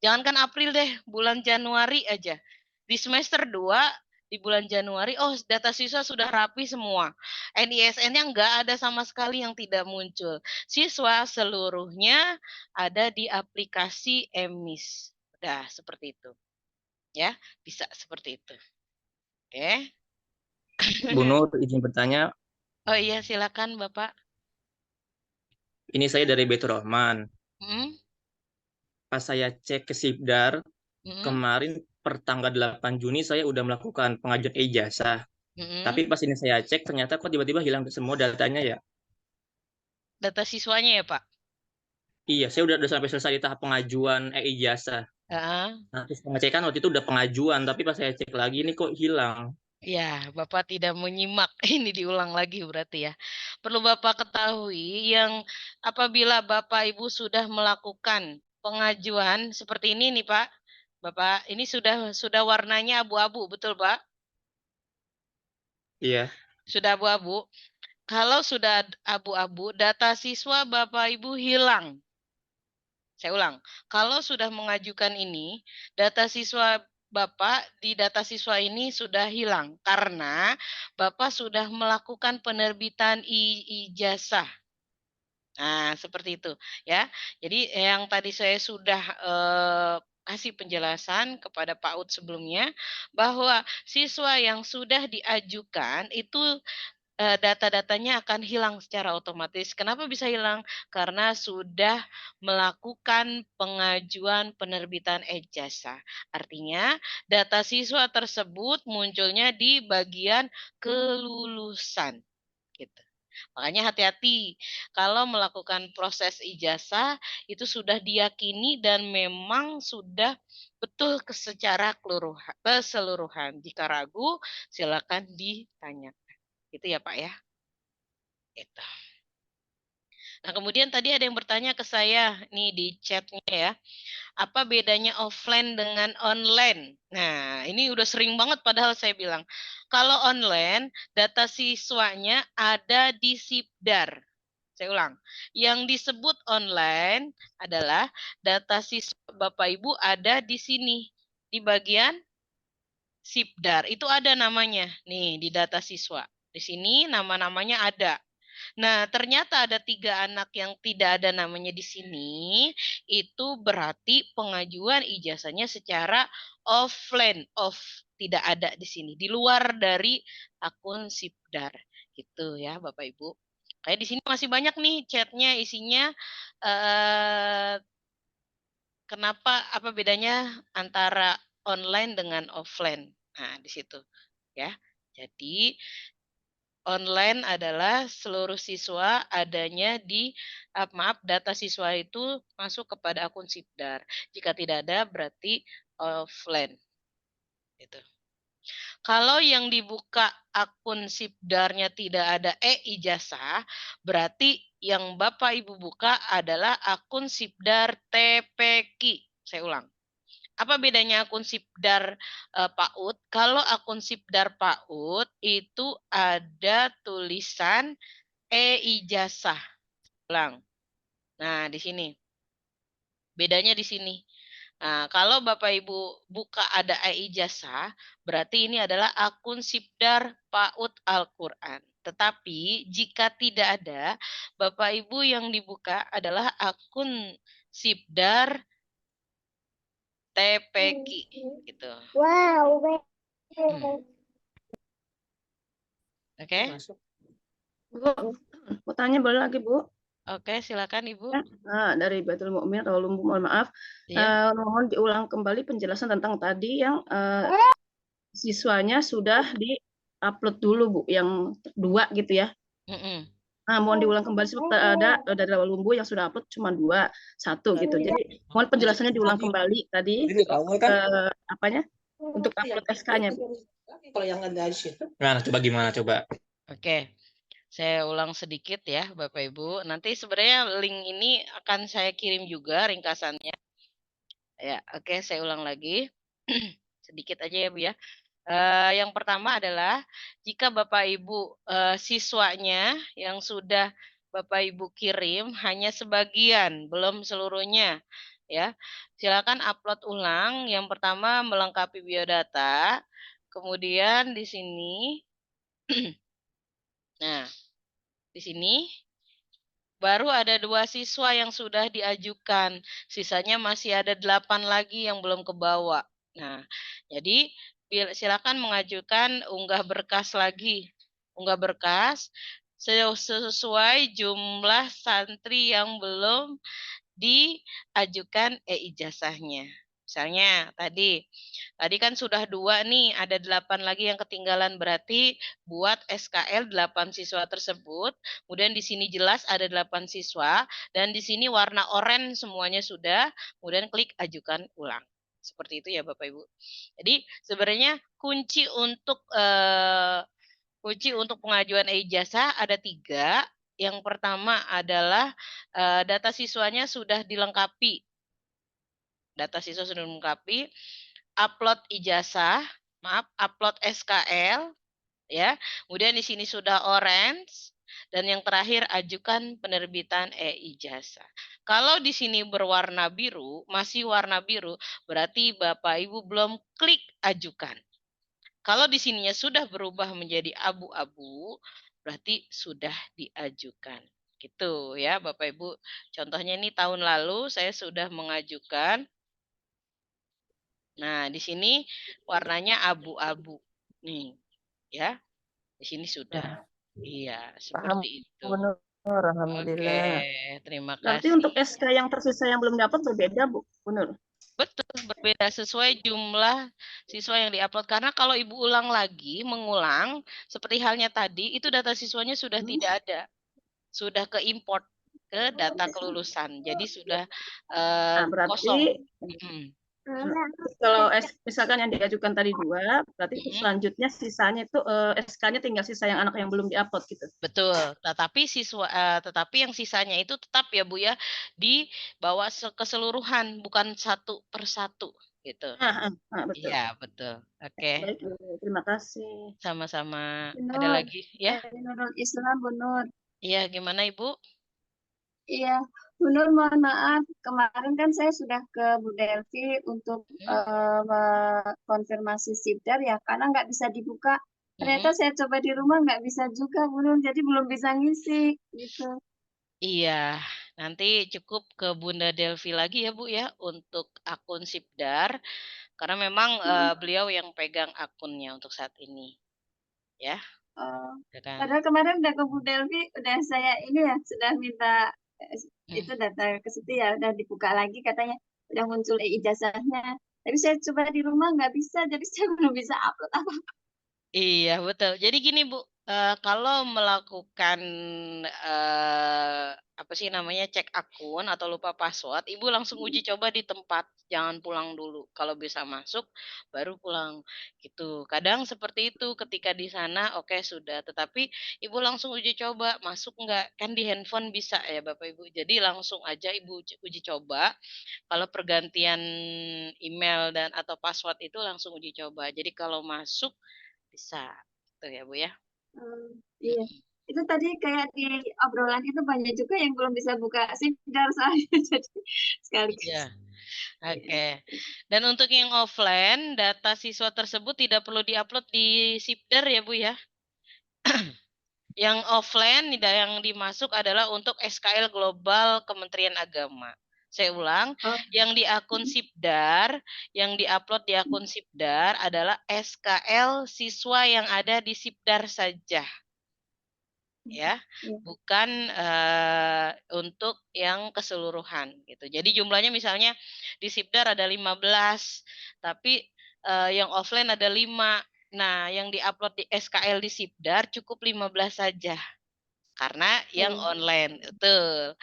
Jangankan April deh, bulan Januari aja. Di semester 2 di bulan Januari, oh data siswa sudah rapi semua. NISN-nya nggak ada sama sekali yang tidak muncul. Siswa seluruhnya ada di aplikasi EMIS. Udah seperti itu. Ya, bisa seperti itu. Oke. Bu Nur, izin bertanya, Oh iya, silakan Bapak. ini saya dari Betur Rahman. Hmm? Pas saya cek ke Sibdar, Hmm? kemarin per tanggal 8 Juni saya udah melakukan pengajuan ijazah. Hmm? Tapi pas ini saya cek, ternyata kok tiba-tiba hilang semua datanya ya. Data siswanya ya Pak? Iya, saya udah sampai selesai di tahap pengajuan ijazah. Ah. Nah, terus pengecekan waktu itu udah pengajuan, tapi pas saya cek lagi ini kok hilang. Ya, Bapak tidak menyimak. Ini diulang lagi berarti ya. Perlu Bapak ketahui yang apabila Bapak Ibu sudah melakukan pengajuan seperti ini nih Pak. Bapak, ini sudah warnanya abu-abu, betul Pak? Iya. Sudah abu-abu. Kalau sudah abu-abu, data siswa Bapak Ibu hilang. Saya ulang, kalau sudah mengajukan ini, data siswa Bapak di data siswa ini sudah hilang karena Bapak sudah melakukan penerbitan ijazah. Nah, seperti itu ya. Jadi yang tadi saya sudah kasih penjelasan kepada Pak Ud sebelumnya bahwa siswa yang sudah diajukan itu data-datanya akan hilang secara otomatis. Kenapa bisa hilang? Karena sudah melakukan pengajuan penerbitan ijazah. Artinya, data siswa tersebut munculnya di bagian kelulusan. Gitu. Makanya hati-hati kalau melakukan proses ijazah itu sudah diyakini dan memang sudah betul secara keseluruhan. Jika ragu, silakan ditanya. Gitu ya Pak ya. Gitu. Nah kemudian tadi ada yang bertanya ke saya nih di chatnya ya, apa bedanya offline dengan online? Nah ini udah sering banget padahal saya bilang, kalau online data siswanya ada di Sibdar. Saya ulang, yang disebut online adalah data siswa Bapak Ibu ada di sini, di bagian Sibdar. Itu ada namanya nih di data siswa. Di sini nama-namanya ada. Nah, ternyata ada 3 anak yang tidak ada namanya di sini, itu berarti pengajuan ijazahnya secara offline, tidak ada di sini, di luar dari akun Sibdar. Gitu ya, Bapak Ibu. Kayak di sini masih banyak nih chatnya isinya kenapa apa bedanya antara online dengan offline. Nah, di situ ya. Jadi online adalah seluruh siswa adanya di data siswa itu masuk kepada akun Sibdar. Jika tidak ada berarti offline. Gitu. Kalau yang dibuka akun Sipdarnya tidak ada ijazah, berarti yang Bapak Ibu buka adalah akun Sipdar TPQ. Saya ulang. Apa bedanya akun Sipdar PAUD? Kalau akun Sipdar PAUD itu ada tulisan ijazah. Ulang. Nah, di sini. Bedanya di sini. Nah, kalau Bapak Ibu buka ada ijazah, berarti ini adalah akun Sipdar PAUD Al-Quran. Tetapi jika tidak ada, Bapak Ibu yang dibuka adalah akun Sipdar TPQ gitu. Wow. Oke? Bu, mau tanya boleh lagi, Bu? Oke, silakan Ibu. Nah, dari Baitul Mukmin Rawalumbu, mohon maaf. Iya. Mohon diulang kembali penjelasan tentang tadi yang siswanya sudah di-upload dulu, Bu, yang 2 gitu ya. Nah, mohon diulang kembali sebab ada dari Rawalumbu yang sudah upload cuma 2, 1 gitu. Jadi mohon penjelasannya diulang kembali tadi apanya untuk upload SK-nya, Bu. Kalau yang ada di situ. Nah, coba gimana coba? Oke. Saya ulang sedikit ya, Bapak Ibu. Nanti sebenarnya link ini akan saya kirim juga ringkasannya. Ya, oke, saya ulang lagi. Sedikit aja ya, Bu ya. Yang pertama adalah jika Bapak Ibu siswanya yang sudah Bapak Ibu kirim hanya sebagian, belum seluruhnya, ya. Silakan upload ulang. Yang pertama melengkapi biodata, kemudian di sini, nah, di sini baru ada 2 siswa yang sudah diajukan, sisanya masih ada 8 lagi yang belum kebawa. Nah, jadi silakan mengajukan unggah berkas lagi. Unggah berkas sesuai jumlah santri yang belum diajukan ijazahnya. Misalnya tadi kan sudah 2 nih, ada 8 lagi yang ketinggalan, berarti buat SKL 8 siswa tersebut. Kemudian di sini jelas ada 8 siswa dan di sini warna oranye semuanya sudah, kemudian klik ajukan ulang. Seperti itu ya Bapak Ibu. Jadi sebenarnya kunci untuk pengajuan ijazah ada 3. Yang pertama adalah data siswanya sudah dilengkapi. Data siswa sudah dilengkapi, upload ijazah, upload SKL, ya. Kemudian di sini sudah orange, dan yang terakhir ajukan penerbitan ijazah. Kalau di sini berwarna biru, masih warna biru, berarti Bapak Ibu belum klik ajukan. Kalau di sininya sudah berubah menjadi abu-abu, berarti sudah diajukan. Gitu ya Bapak Ibu. Contohnya ini tahun lalu saya sudah mengajukan. Nah, di sini warnanya abu-abu. Nih, ya. Di sini sudah. Iya, Paham, seperti itu. benar. Oke, Alhamdulillah. terima Berarti kasih. untuk SK yang tersisa yang belum dapat berbeda, Bu. Benar. Betul, berbeda sesuai jumlah siswa yang diupload. Karena kalau Ibu ulang lagi, mengulang, seperti halnya tadi, itu data siswanya sudah tidak ada. Sudah ke-import ke data kelulusan. Jadi sudah Nah, berarti kosong. kalau misalkan yang diajukan tadi 2, berarti selanjutnya sisanya itu SK-nya tinggal sisa yang anak yang belum diupload gitu. Betul. Tetapi yang sisanya itu tetap ya Bu ya dibawa keseluruhan, bukan 1 per 1 gitu. Betul. Iya, betul. Oke. Baik, Bu. Terima kasih. Sama-sama. Bu Ada Nur, lagi ya? dari Nurul Islam, Bu Nur. Iya, gimana Ibu? Iya, Bu Nur, mohon maaf. Kemarin kan saya sudah ke Bu Delvi untuk konfirmasi Sipdar ya, karena nggak bisa dibuka. Ternyata saya coba di rumah nggak bisa juga, Bu Nur. Jadi belum bisa ngisi gitu. Iya, nanti cukup ke Bunda Delvi lagi ya Bu ya untuk akun Sipdar. Karena memang beliau yang pegang akunnya untuk saat ini. Ya. Padahal kemarin udah ke Bu Delvi, udah saya ini ya, sudah minta itu data ke situ ya, udah dibuka lagi katanya udah muncul ijazahnya. Tapi saya coba di rumah nggak bisa, jadi saya belum bisa upload apa-apa. Iya, betul. Jadi gini Bu, Kalau melakukan, apa sih namanya, cek akun atau lupa password, Ibu langsung uji coba di tempat, jangan pulang dulu. Kalau bisa masuk, baru pulang, gitu. Kadang seperti itu, ketika di sana oke sudah, tetapi Ibu langsung uji coba, masuk nggak, kan di handphone bisa ya Bapak Ibu. Jadi langsung aja Ibu uji coba, kalau pergantian email dan atau password itu langsung uji coba. Jadi kalau masuk, bisa, gitu ya Bu ya. Iya. Itu tadi kayak di obrolan itu banyak juga yang belum bisa buka Sibdar soalnya jadi sekaligus. Iya. Oke. Dan untuk yang offline, data siswa tersebut tidak perlu diupload di Sibdar ya Bu ya. Yang offline yang dimasuk adalah untuk SKL Global Kementerian Agama. Saya ulang, yang di akun Sibdar, yang diupload di akun Sibdar adalah SKL siswa yang ada di Sibdar saja. Ya, bukan untuk yang keseluruhan gitu. Jadi jumlahnya misalnya di Sibdar ada 15, tapi yang offline ada 5. Nah, yang diupload di SKL di Sibdar cukup 15 saja. Karena yang online, betul.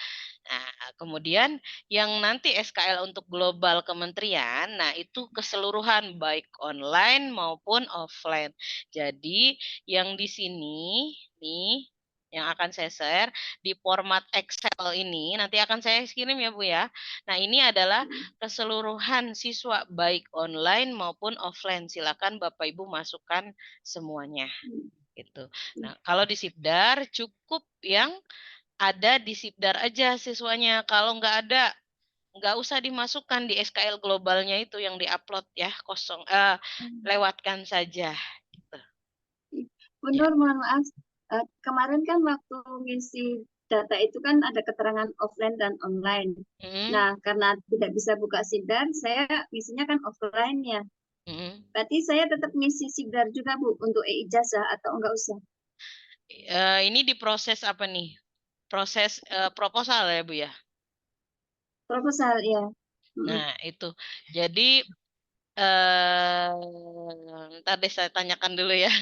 Nah, kemudian yang nanti SKL untuk global kementerian, nah itu keseluruhan baik online maupun offline. Jadi yang di sini nih yang akan saya share di format Excel ini nanti akan saya kirim ya Bu ya. Nah, ini adalah keseluruhan siswa baik online maupun offline. Silakan Bapak Ibu masukkan semuanya gitu. Nah, kalau di Sibdar cukup yang ada di Sibdar aja siswanya. Kalau nggak ada, nggak usah dimasukkan di SKL globalnya itu yang diupload ya, kosong. Lewatkan saja. Gitu. Bu Nur, mohon maaf. Kemarin kan waktu ngisi data itu kan ada keterangan offline dan online. Nah, karena tidak bisa buka Sibdar, saya ngisinya kan offline ya. Berarti saya tetap ngisi Sibdar juga Bu untuk e-ijazah atau enggak usah? Ini diproses apa nih? Proses proposal ya Bu ya? Proposal ya. Nah, itu. Jadi ntar deh saya tanyakan dulu ya.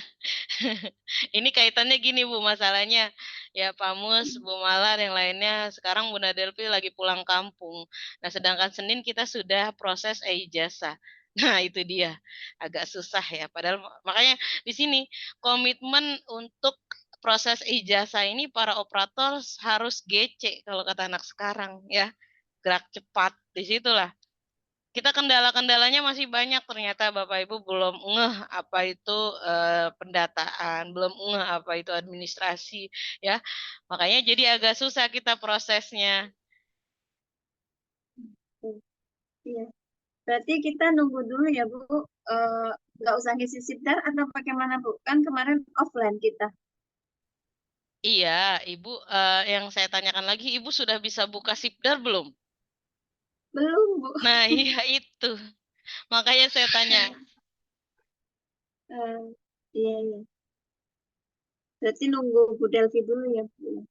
Ini kaitannya gini Bu, masalahnya ya Pak Mus, Bu Malar, yang lainnya sekarang Bunda Delvi lagi pulang kampung. Nah, sedangkan Senin kita sudah proses e-ijazah. Nah, itu dia. Agak susah ya. Padahal makanya di sini komitmen untuk proses ijazah ini para operator harus GC kalau kata anak sekarang ya. Gerak cepat. Disitulah kita kendala-kendalanya masih banyak ternyata Bapak Ibu belum ngeh apa itu pendataan, belum ngeh apa itu administrasi ya. Makanya jadi agak susah kita prosesnya. Iya. Berarti kita nunggu dulu ya Bu, nggak usah ngisi Sibdar atau bagaimana Bu? Kan kemarin offline kita. Iya, Ibu yang saya tanyakan lagi, Ibu sudah bisa buka Sibdar belum? Belum Bu. Nah, iya itu. Makanya saya tanya. Iya, iya. Berarti nunggu Bu Delvi dulu ya Bu.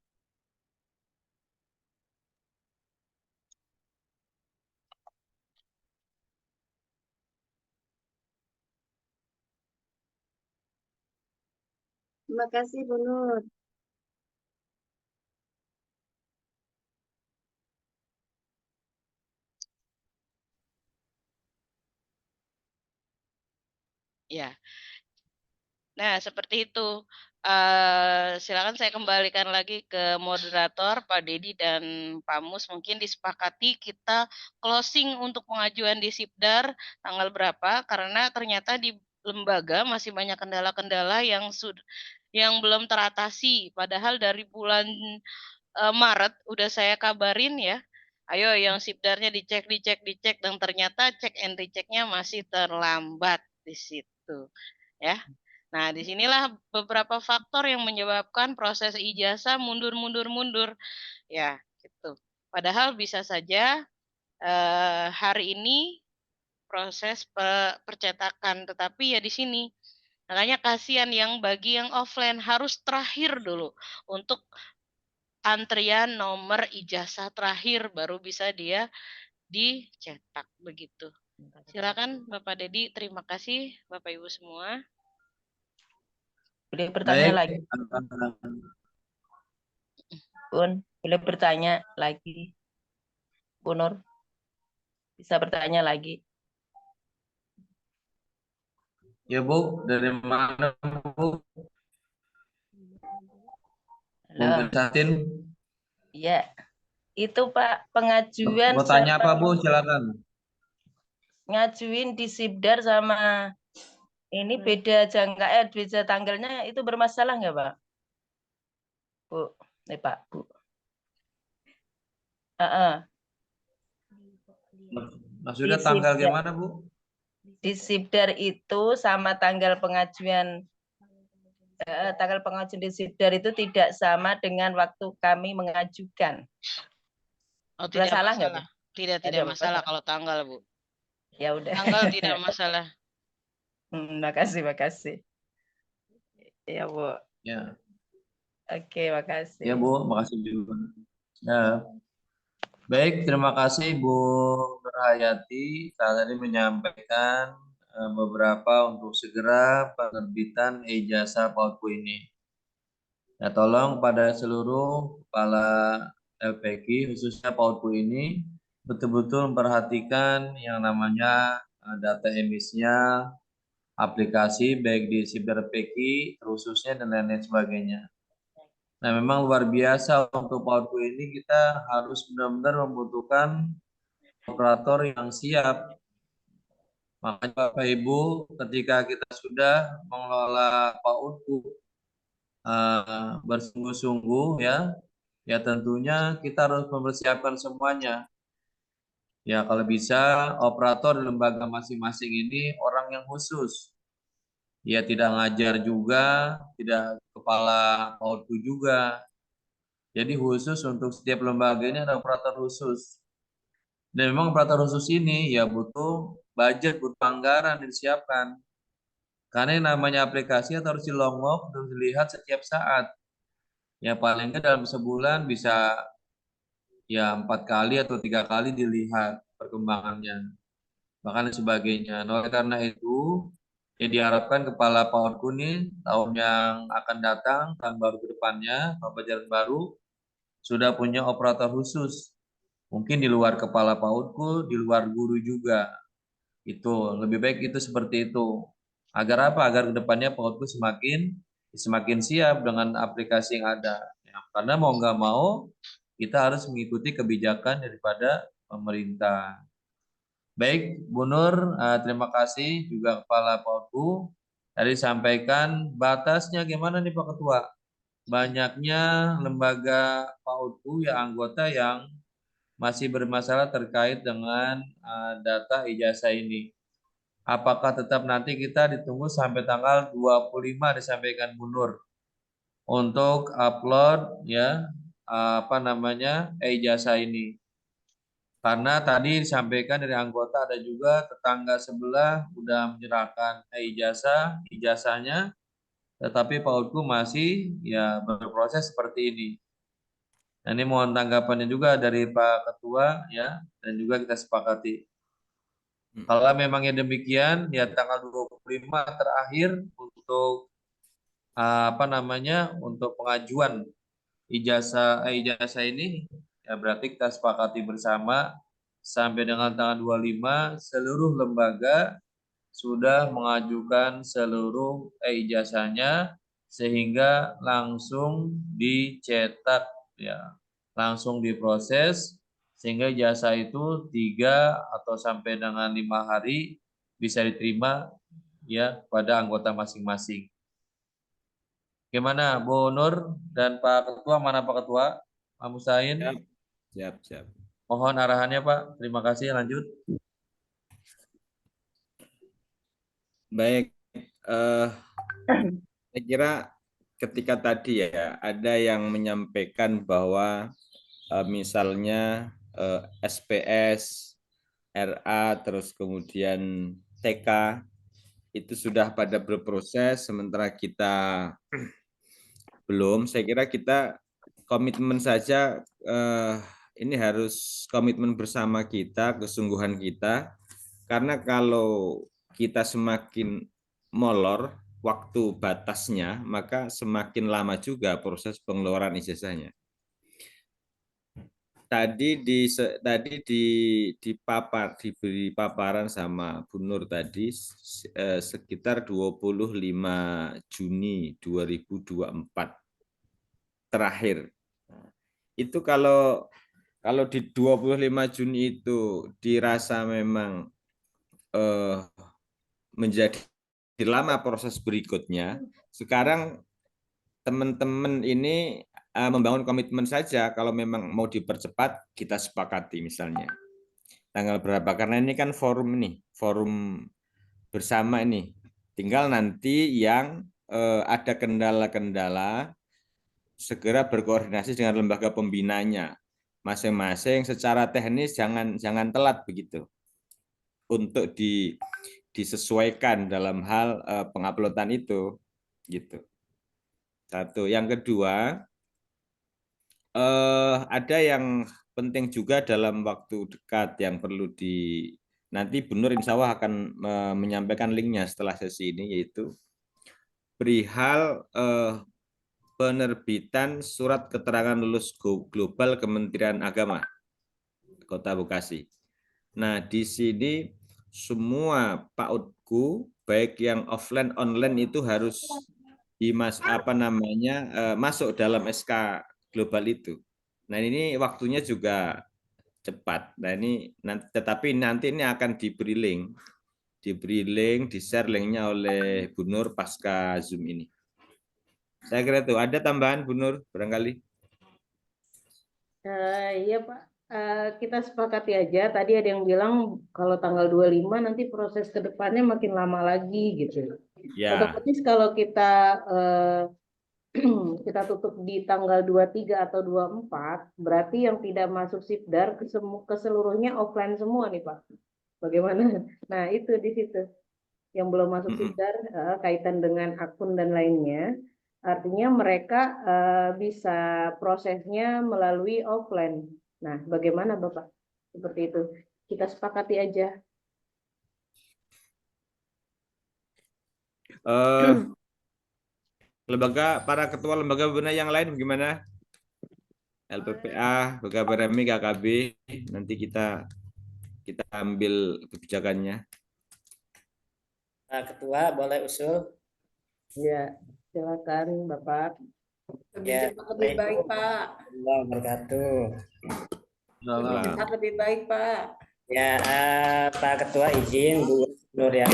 Terima kasih Bu Nur. Ya. Nah, seperti itu. Silakan saya kembalikan lagi ke moderator Pak Dedi dan Pak Mus. Mungkin disepakati kita closing untuk pengajuan di Sibdar tanggal berapa? Karena ternyata di lembaga masih banyak kendala-kendala yang belum teratasi. Padahal dari bulan Maret udah saya kabarin ya. Ayo yang Sibdarnya dicek, dicek, dicek, dan ternyata cek and rechecknya masih terlambat di situ. Ya. Nah, disinilah beberapa faktor yang menyebabkan proses ijazah mundur. Ya, gitu. Padahal bisa saja hari ini proses percetakan, tetapi ya di sini. Makanya kasihan yang bagi yang offline harus terakhir dulu untuk antrian nomor ijazah terakhir baru bisa dia dicetak begitu. Silakan Bapak Dedi, terima kasih Bapak Ibu semua. Boleh bertanya Baik, lagi, Bun? Boleh bertanya lagi, Bu Nur? Bisa bertanya lagi. ya Bu, dari mana Bu? Bu Halo, Misatin, iya. Itu Pak, pengajuan mau tanya apa sama Bu? Silakan. ngajuin di Sibdar sama ini beda jangka, beda tanggalnya itu bermasalah nggak Pak? Bu, Pak, Bu. Maksudnya Di tanggal Sibdar, gimana Bu? di Sibdar itu sama tanggal pengajuan di Sibdar itu tidak sama dengan waktu kami mengajukan. Oh, tidak Salah nggak, Bu? masalah. Tidak Ada masalah kalau tanggal, Bu. Ya udah. Tanggal tidak masalah. Makasih. Ya, Bu. Ya. Oke, makasih. Ya Bu, makasih juga. Ya. Baik, terima kasih Bu Nurhayati tadi menyampaikan beberapa untuk segera penerbitan ijazah PAUDku ini. Ya, tolong pada seluruh kepala LPK khususnya PAUDku ini betul-betul memperhatikan yang namanya data emisnya, aplikasi baik di Sibdar PK khususnya dan lain-lain sebagainya. Nah, memang luar biasa untuk PAUDku ini kita harus benar-benar membutuhkan operator yang siap. Makanya Bapak Ibu, ketika kita sudah mengelola PAUDku bersungguh-sungguh ya tentunya kita harus mempersiapkan semuanya. Ya kalau bisa operator di lembaga masing-masing ini orang yang khusus. Ya tidak ngajar juga, tidak kepala PAUDku juga. Jadi khusus untuk setiap lembaga ini ada operator khusus. Dan memang operator khusus ini ya butuh budget, butuh anggaran yang disiapkan. Karena yang namanya aplikasi harus dilongok dan dilihat setiap saat. Ya paling nggak dalam sebulan bisa ya 4 kali atau 3 kali dilihat perkembangannya. Bahkan dan sebagainya. Nah, oleh karena itu ya diharapkan kepala PAUDku ini tahun yang akan datang, tahun baru ke depannya, pembelajaran baru, sudah punya operator khusus. Mungkin di luar kepala PAUDku, di luar guru juga. Itu lebih baik itu seperti itu. Agar apa? Agar kedepannya PAUDku semakin siap dengan aplikasi yang ada. Ya, karena mau nggak mau kita harus mengikuti kebijakan daripada pemerintah. Baik, Bu Nur, terima kasih juga Kepala PAUDku. Tadi sampaikan batasnya gimana nih Pak Ketua? Banyaknya lembaga PAUDku ya anggota yang masih bermasalah terkait dengan data ijazah ini. Apakah tetap nanti kita ditunggu sampai tanggal 25 disampaikan Bu Nur untuk upload ya ijazah ini. Karena tadi disampaikan dari anggota ada juga tetangga sebelah udah menyerahkan ijazahnya, tetapi PAUDku masih ya berproses seperti ini. Nah, ini mohon tanggapannya juga dari Pak Ketua ya, dan juga kita sepakati. Kalau memangnya demikian, ya tanggal 25 terakhir untuk untuk pengajuan ijazah ini, ya berarti kita sepakati bersama sampai dengan tanggal 25 seluruh lembaga sudah mengajukan seluruh ijazahnya sehingga langsung dicetak ya, langsung diproses sehingga ijazah itu 3 atau sampai dengan 5 hari bisa diterima ya pada anggota masing-masing. Gimana Bu Nur dan Pak Ketua, mana Pak Ketua? Pak Musain? Siap. Mohon arahannya Pak. Terima kasih, lanjut. Baik, saya kira ketika tadi ya ada yang menyampaikan bahwa misalnya SPS, RA, terus kemudian TK itu sudah pada berproses, sementara kita belum. Saya kira kita komitmen saja, ini harus komitmen bersama kita, kesungguhan kita, karena kalau kita semakin molor waktu batasnya, maka semakin lama juga proses pengeluaran ijazahnya. Tadi diberi paparan sama Bu Nur tadi sekitar 25 Juni 2024 terakhir. Itu kalau di 25 Juni itu dirasa memang menjadi lama proses berikutnya, sekarang teman-teman ini membangun komitmen saja. Kalau memang mau dipercepat, kita sepakati misalnya tanggal berapa, karena ini kan forum bersama ini. Tinggal nanti yang ada kendala-kendala segera berkoordinasi dengan lembaga pembinanya masing-masing. Secara teknis jangan telat begitu untuk disesuaikan dalam hal penguploadan itu, gitu. Satu. Yang kedua, ada yang penting juga dalam waktu dekat yang perlu nanti Bu Nur insya Allah akan menyampaikan linknya setelah sesi ini, yaitu perihal penerbitan surat keterangan lulus global Kementerian Agama Kota Bekasi. Nah, di sini semua PAUD-ku baik yang offline online itu harus masuk dalam SK global itu. Nah, ini waktunya juga cepat. Nah, tetapi nanti ini akan diberi link, di-share linknya oleh Bu Nur pasca Zoom ini. Saya kira itu. Ada tambahan Bu Nur barangkali? Iya Pak, kita sepakati aja. Tadi ada yang bilang kalau tanggal 25 nanti proses ke depannya makin lama lagi gitu. Ya. Otomatis kalau kita kita tutup di tanggal 23 atau 24, berarti yang tidak masuk SIPDAR keseluruhnya offline semua nih Pak. Bagaimana? Nah itu di situ yang belum masuk SIPDAR kaitan dengan akun dan lainnya. Artinya mereka bisa prosesnya melalui offline. Nah, bagaimana Bapak? Seperti itu. Kita sepakati aja. Para ketua lembaga pembina yang lain gimana? LPPA, BKBRMI, KKB, nanti kita ambil kebijakannya. Pak Ketua, boleh usul? Ya, silakan Bapak. Ya, Lebih baik Pak. Allah wabarakatuh. Lebih baik Pak. Ya, Pak Ketua izin, Bu Nur yang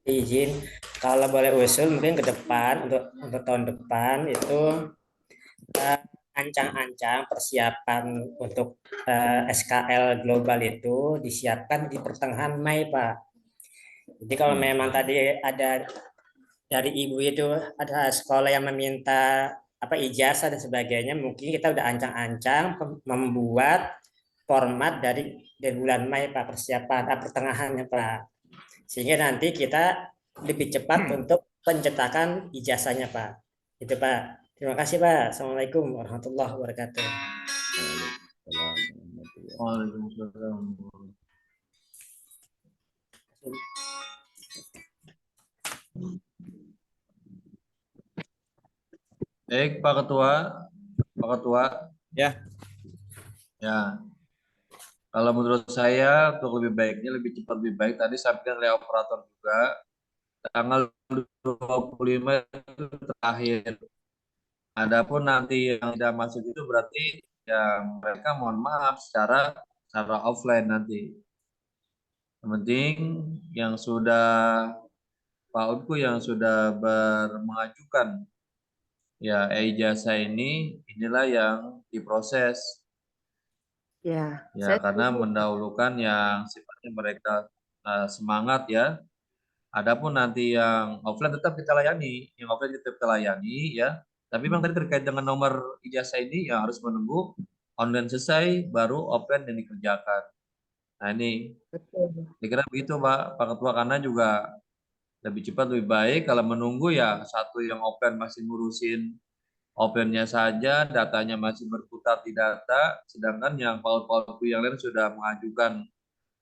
izin, kalau boleh usul mungkin ke depan untuk tahun depan itu ancang-ancang persiapan untuk SKL global itu disiapkan di pertengahan Mei, Pak. Jadi kalau memang tadi ada dari Ibu itu ada sekolah yang meminta ijazah dan sebagainya, mungkin kita udah ancang-ancang membuat format dari bulan Mei, Pak, persiapan pertengahannya, Pak. Sehingga nanti kita lebih cepat untuk pencetakan ijazahnya, Pak. Itu, Pak. Terima kasih, Pak. Assalamualaikum warahmatullahi wabarakatuh. Waalaikumsalam. Baik, Pak Ketua. Ya. Ya. Kalau menurut saya untuk lebih baiknya lebih cepat lebih baik, tadi sampaikan oleh operator juga tanggal 25 itu terakhir. Adapun nanti yang tidak masuk itu berarti yang mereka mohon maaf secara offline nanti. Yang penting yang sudah PAUD-ku yang sudah mengajukan ya ijazah inilah yang diproses. Ya, Karena mendahulukan yang sifatnya mereka semangat ya. Adapun nanti yang offline tetap kita layani, ya. Tapi memang tadi terkait dengan nomor ijazah ini yang harus menunggu online selesai baru offline yang dikerjakan. Nah ini, kira-kira begitu Pak Ketua, karena juga lebih cepat lebih baik. Kalau menunggu ya satu yang offline masih ngurusin offline-nya saja, datanya masih berputar di data, sedangkan yang PAUD yang lain sudah mengajukan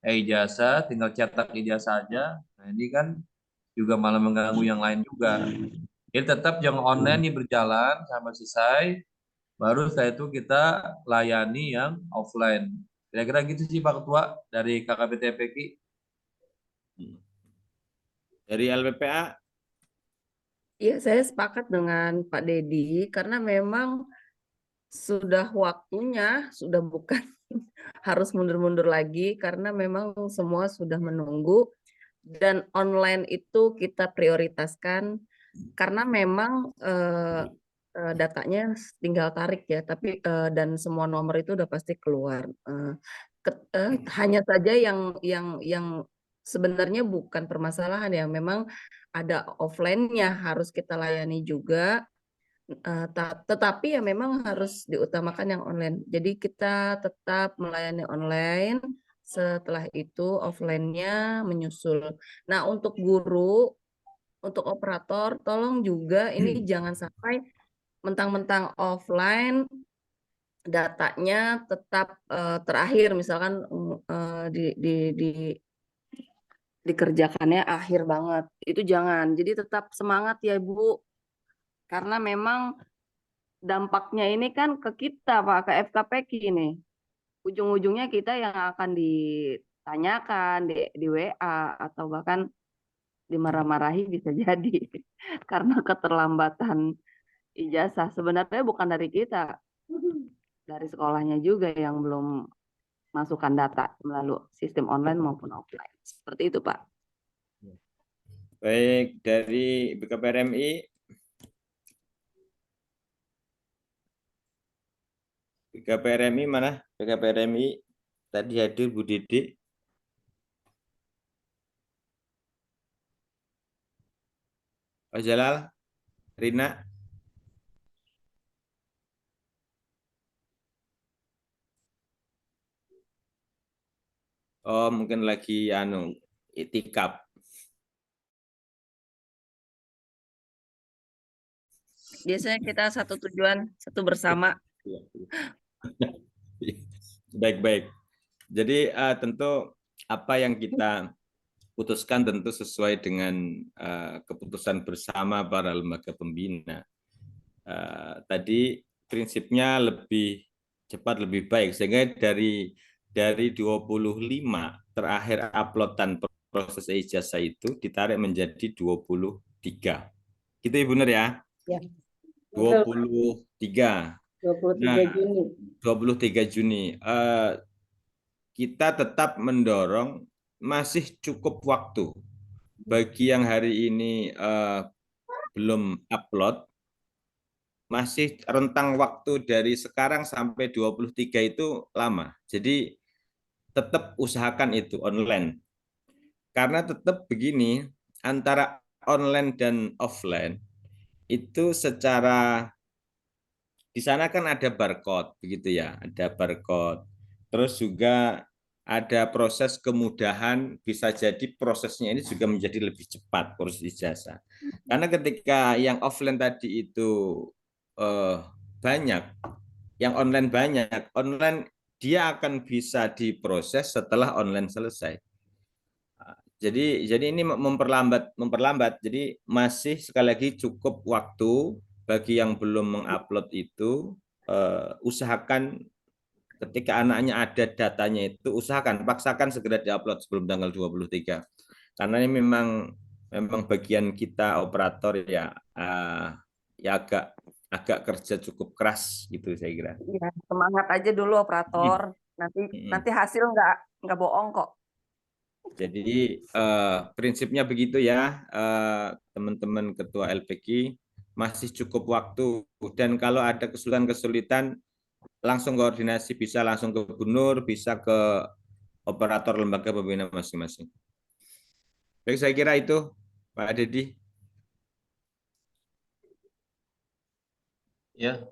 ijazah, tinggal cetak ijazah saja. Nah ini kan juga malah mengganggu yang lain juga. Jadi tetap yang online ini berjalan sampai selesai, baru setelah itu kita layani yang offline. Kira-kira gitu sih Pak Ketua dari KKP TPK. Dari LPPA? Ya, saya sepakat dengan Pak Dedi karena memang sudah waktunya, sudah bukan harus mundur-mundur lagi karena memang semua sudah menunggu dan online itu kita prioritaskan karena memang datanya tinggal tarik ya, tapi dan semua nomor itu udah pasti keluar. Hanya saja yang sebenarnya bukan permasalahan ya, memang ada offline-nya harus kita layani juga. Tetapi ya memang harus diutamakan yang online. Jadi kita tetap melayani online, setelah itu offline-nya menyusul. Nah, untuk guru, untuk operator, tolong juga ini jangan sampai mentang-mentang offline, datanya tetap terakhir, misalkan dikerjakannya akhir banget. Itu jangan. Jadi tetap semangat ya Bu. Karena memang dampaknya ini kan ke kita Pak, ke FKPK ini. Ujung-ujungnya kita yang akan ditanyakan di WA atau bahkan dimarah-marahi bisa jadi karena keterlambatan ijazah. Sebenarnya bukan dari kita, dari sekolahnya juga yang belum masukkan data melalui sistem online maupun offline. Seperti itu Pak. Baik, dari BKPRMI. BKPRMI mana? BKPRMI tadi hadir Bu Dede. Pak Jalal, Rina. Oh, mungkin lagi itikaf. Biasanya kita satu tujuan, satu bersama. Baik-baik. Jadi tentu apa yang kita putuskan tentu sesuai dengan keputusan bersama para lembaga pembina. Tadi prinsipnya lebih cepat lebih baik, sehingga dari 25 terakhir uploadan proses ijazah itu ditarik menjadi 23. Gitu ya benar ya? Ya. 23. 23 Juni. 23 Juni. Kita tetap mendorong masih cukup waktu bagi yang hari ini belum upload, masih rentang waktu dari sekarang sampai 23 itu lama. Jadi tetap usahakan itu online. Karena tetap begini, antara online dan offline itu secara di sana kan ada barcode begitu ya, ada barcode. Terus juga ada proses kemudahan, bisa jadi prosesnya ini juga menjadi lebih cepat proses ijazah. Karena ketika yang offline tadi itu banyak, yang online banyak, online dia akan bisa diproses setelah online selesai. Jadi ini memperlambat. Jadi masih sekali lagi cukup waktu bagi yang belum mengupload itu, usahakan ketika anaknya ada datanya itu, usahakan paksakan segera diupload sebelum tanggal 23. Karena ini memang bagian kita operator ya agak kerja cukup keras gitu saya kira. Ya, semangat aja dulu operator. Nanti hasil nggak bohong kok. Jadi prinsipnya begitu ya teman-teman ketua LPK, masih cukup waktu, dan kalau ada kesulitan-kesulitan langsung koordinasi, bisa langsung ke gubernur, bisa ke operator lembaga pembina masing-masing. Baik, saya kira itu Pak Dedi. Ya,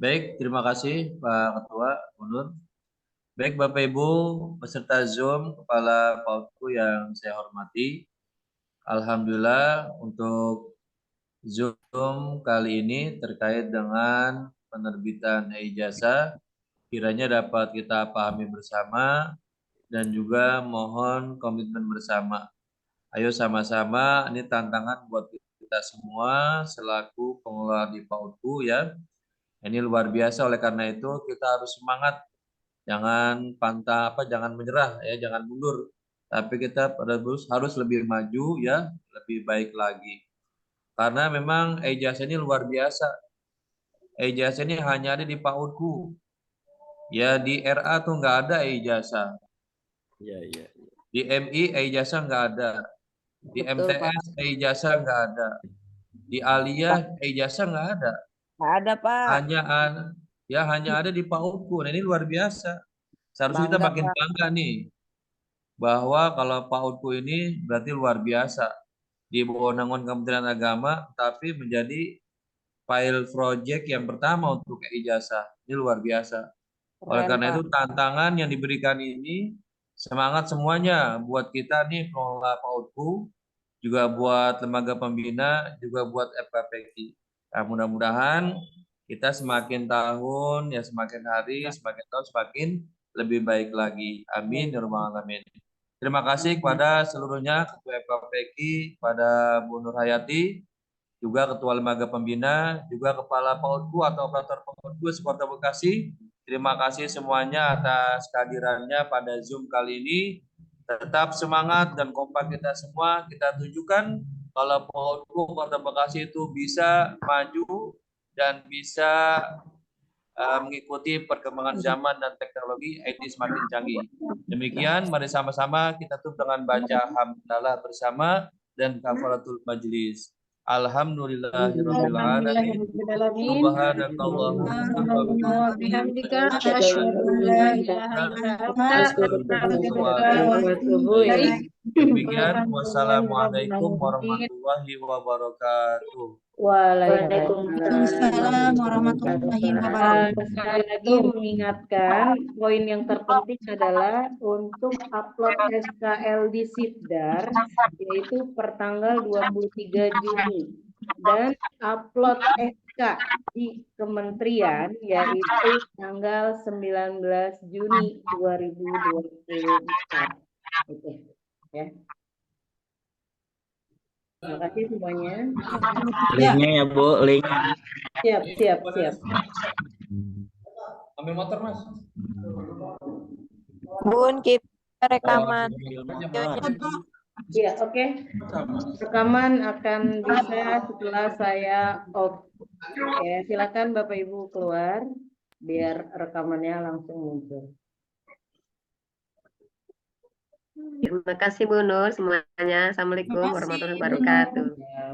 baik, terima kasih Pak Ketua Gubernur. Baik Bapak Ibu peserta Zoom, Kepala PAUDku yang saya hormati. Alhamdulillah untuk Zoom kali ini terkait dengan penerbitan ijazah kiranya dapat kita pahami bersama dan juga mohon komitmen bersama. Ayo sama-sama, ini tantangan buat kita semua selaku pengelola di PAUDku ya. Ini luar biasa, oleh karena itu kita harus semangat, jangan jangan menyerah ya, jangan mundur. Tapi kita harus lebih maju ya, lebih baik lagi. Karena memang ijazah ini luar biasa. Ijazah ini hanya ada di PAUDku. Ya di RA tuh nggak ada ijazah. Iya. Di MI ijazah nggak ada. Di Betul, Pak. MTS ijazah nggak ada. Di Aliyah ijazah nggak ada. Nggak ada, Pak. Hanya ada di PAUDku. Nah, ini luar biasa. Seharusnya kita Bangga, makin Pak. bangga nih bahwa kalau PAUDku ini berarti luar biasa di bawah naungan Kementerian Agama, tapi menjadi file project yang pertama untuk ijazah. Ini luar biasa. Oleh Keren, karena Pak. itu tantangan yang diberikan ini semangat semuanya buat kita nih pengelola PAUDku, juga buat lembaga pembina, juga buat FKPKI. Nah, mudah-mudahan kita semakin tahun ya semakin hari, semakin tahun semakin lebih baik lagi. Amin ya rabbal alamin. Terima kasih kepada seluruhnya Ketua FKPKI, kepada Bu Nur Hayati, juga Ketua Lembaga Pembina, juga Kepala PAUDku atau Operator PAUDku Sekota Bekasi. Terima kasih semuanya atas kehadirannya pada Zoom kali ini. Tetap semangat dan kompak kita semua. Kita tunjukkan kalau PAUDku Kota Bekasi itu bisa maju dan bisa mengikuti perkembangan zaman dan teknologi IT semakin canggih. Demikian, mari sama-sama kita tutup dengan baca hamdalah bersama dan kafaratul majlis. Alhamdulillahirabbil alamin. Subhanakallahumma wa bihamdika asyhadu an la ilaha illa anta astaghfiruka wa atubu ilaik. Demikian, wassalamualaikum warahmatullahi wabarakatuh. Waalaikumsalam warahmatullahi wabarakatuh. Sekali lagi mengingatkan, poin yang terpenting adalah untuk upload SKL di Sipdar, yaitu pertanggal 23 Juni. Dan upload SK di kementerian, yaitu tanggal 19 Juni 2024. Oke, ya. Terima kasih semuanya. Linknya ya Bu, link. Siap. Ambil motor, Mas. Bun, kita rekaman. Iya, oke. Rekaman akan bisa setelah saya off. Oke, silakan Bapak Ibu keluar biar rekamannya langsung muncul. Terima kasih Bu Nur semuanya. Assalamualaikum warahmatullahi wabarakatuh. Ya,